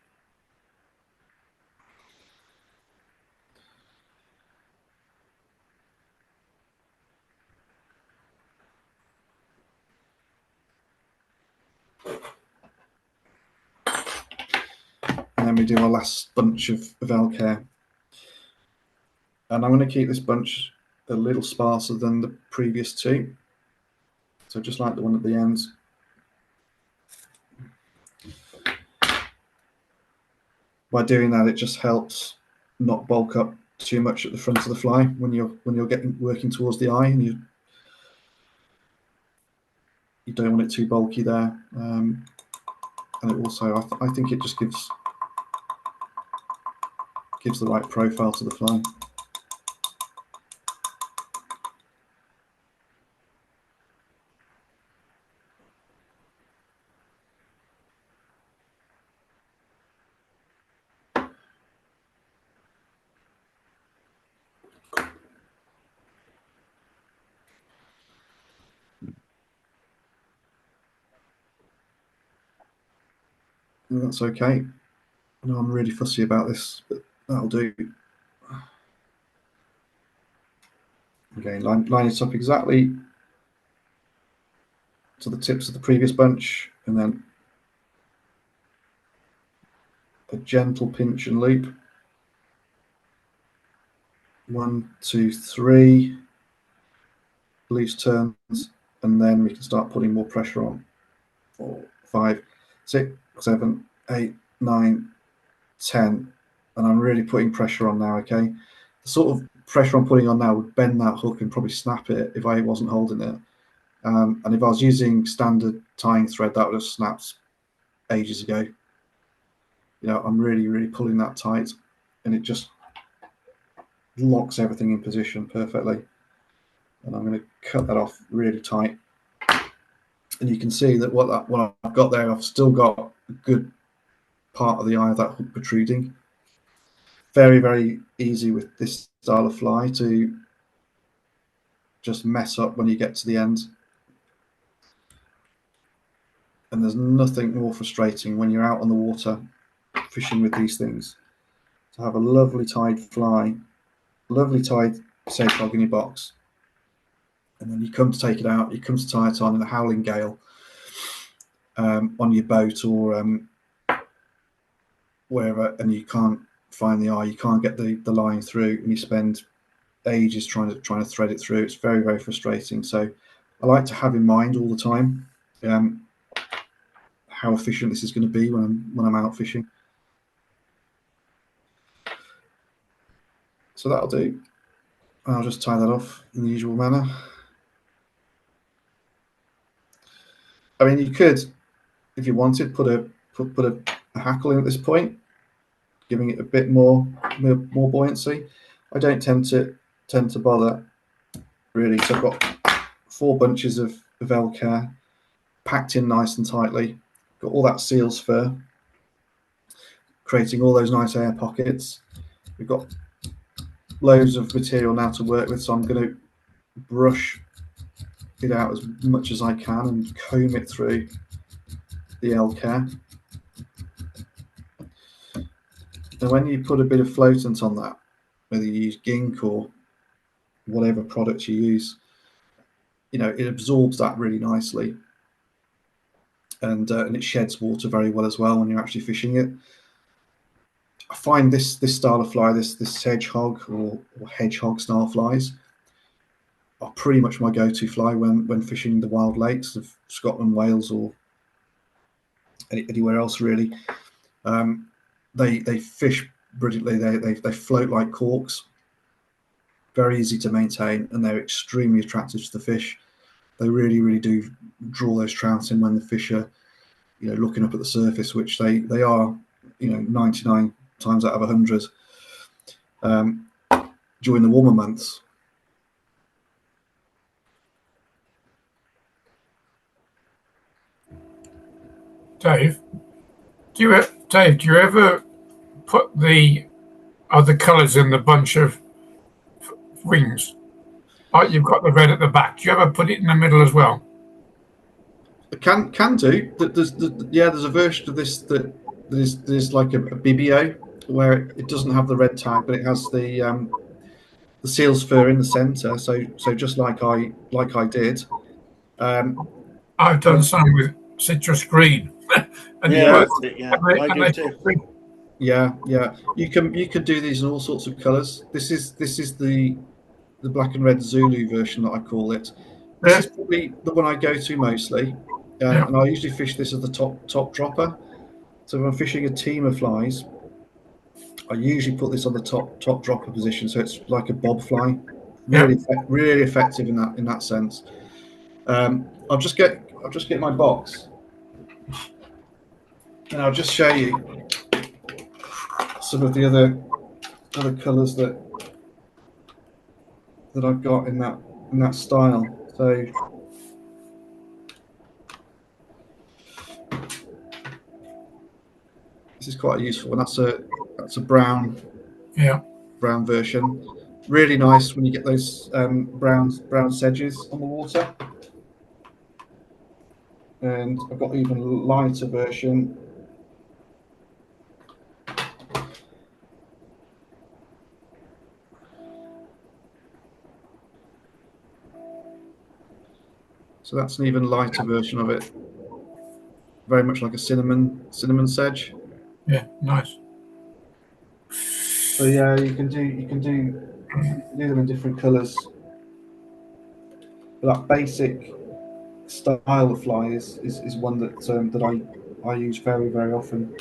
And then we do our last bunch of elk hair. And I'm going to keep this bunch a little sparser than the previous 2. So just like the one at the ends. By doing that, it just helps not bulk up too much at the front of the fly when you're working towards the eye, and you don't want it too bulky there. And it also, I think it just gives the right profile to the fly. And that's okay. I know I'm really fussy about this, but that'll do. Again, line it up exactly to the tips of the previous bunch, and then a gentle pinch and loop. 1, 2, 3 loose turns, and then we can start putting more pressure on. 4, 5, 6, 7, 8, 9, 10, and I'm really putting pressure on now. Okay, the sort of pressure I'm putting on now would bend that hook and probably snap it if I wasn't holding it. And if I was using standard tying thread, that would have snapped ages ago. I'm really pulling that tight, and it just locks everything in position perfectly. And I'm going to cut that off really tight. And you can see that what I've got there, I've still got a good part of the eye of that hook protruding. Very easy with this style of fly to just mess up when you get to the end. And there's nothing more frustrating when you're out on the water fishing with these things, to have a lovely tied fly, lovely tied sedgehog in your box, and then you come to take it out, you come to tie it on in a howling gale on your boat or wherever, and you can't find the eye, you can't get the line through, and you spend ages trying to thread it through. It's very frustrating. So I like to have in mind all the time how efficient this is going to be when I'm out fishing. So that'll do. I'll just tie that off in the usual manner. I mean, you could, if you wanted, put a hackle in at this point, giving it a bit more buoyancy. I don't tend to bother really. So I've got 4 bunches of elk hair packed in nice and tightly. Got all that seal's fur, creating all those nice air pockets. We've got loads of material now to work with, so I'm going to brush it out as much as I can and comb it through the L-care. And when you put a bit of floatant on that, whether you use gink or whatever product you use, you know, it absorbs that really nicely, and it sheds water very well as well when you're actually fishing it. I find this style of fly, this sedgehog or hedgehog style flies, are pretty much my go-to fly when fishing the wild lakes of Scotland, Wales, or anywhere else really. They fish brilliantly. They float like corks. Very easy to maintain, and they're extremely attractive to the fish. They really do draw those trout in when the fish are, you know, looking up at the surface, which they are, you know, 99 times out of 100 during the warmer months. Dave, do you ever put the other colours in the bunch of wings? Like you've got the red at the back. Do you ever put it in the middle as well? Can do. There's a version of this that is like a Bibbio, where it doesn't have the red tag, but it has the seal's fur in the centre. So just like I did. I've done some with citrus green. And Yeah, I I do too. Yeah. You could do these in all sorts of colours. This is the black and red Zulu version that I call it. This is probably the one I go to mostly, and I usually fish this as the top dropper. So if I'm fishing a team of flies, I usually put this on the top dropper position, so it's like a bob fly. Really effective in that sense. I'll just get my box, and I'll just show you some of the other colours that I've got in that style. So this is quite a useful one. That's a brown version. Really nice when you get those brown sedges on the water. And I've got even lighter version. So that's an even lighter version of it. Very much like a cinnamon sedge. Yeah, nice. So yeah, you can do them in different colours. But that basic style of fly is one that I use very, very often.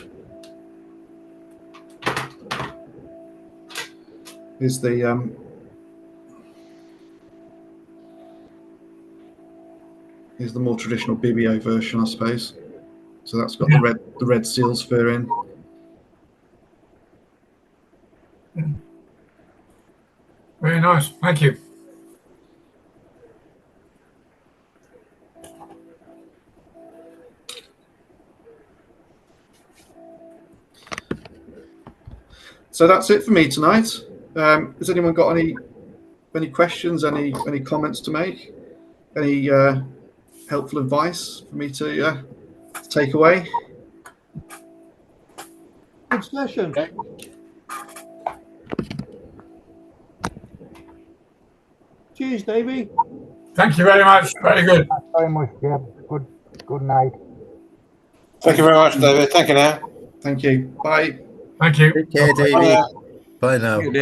Is the more traditional Bibbio version, I suppose. So that's got the red seal's fur in. Very nice. Thank you. So that's it for me tonight. Has anyone got any questions, any comments to make? Any helpful advice for me to take away? Good session. Okay. Cheers, Davey. Thank you very much. Very good. Very much, yeah. Good night. Thank you very much, David. Thank you now. Thank you. Bye. Thank you. Take care, Davey. Bye. Bye now. David.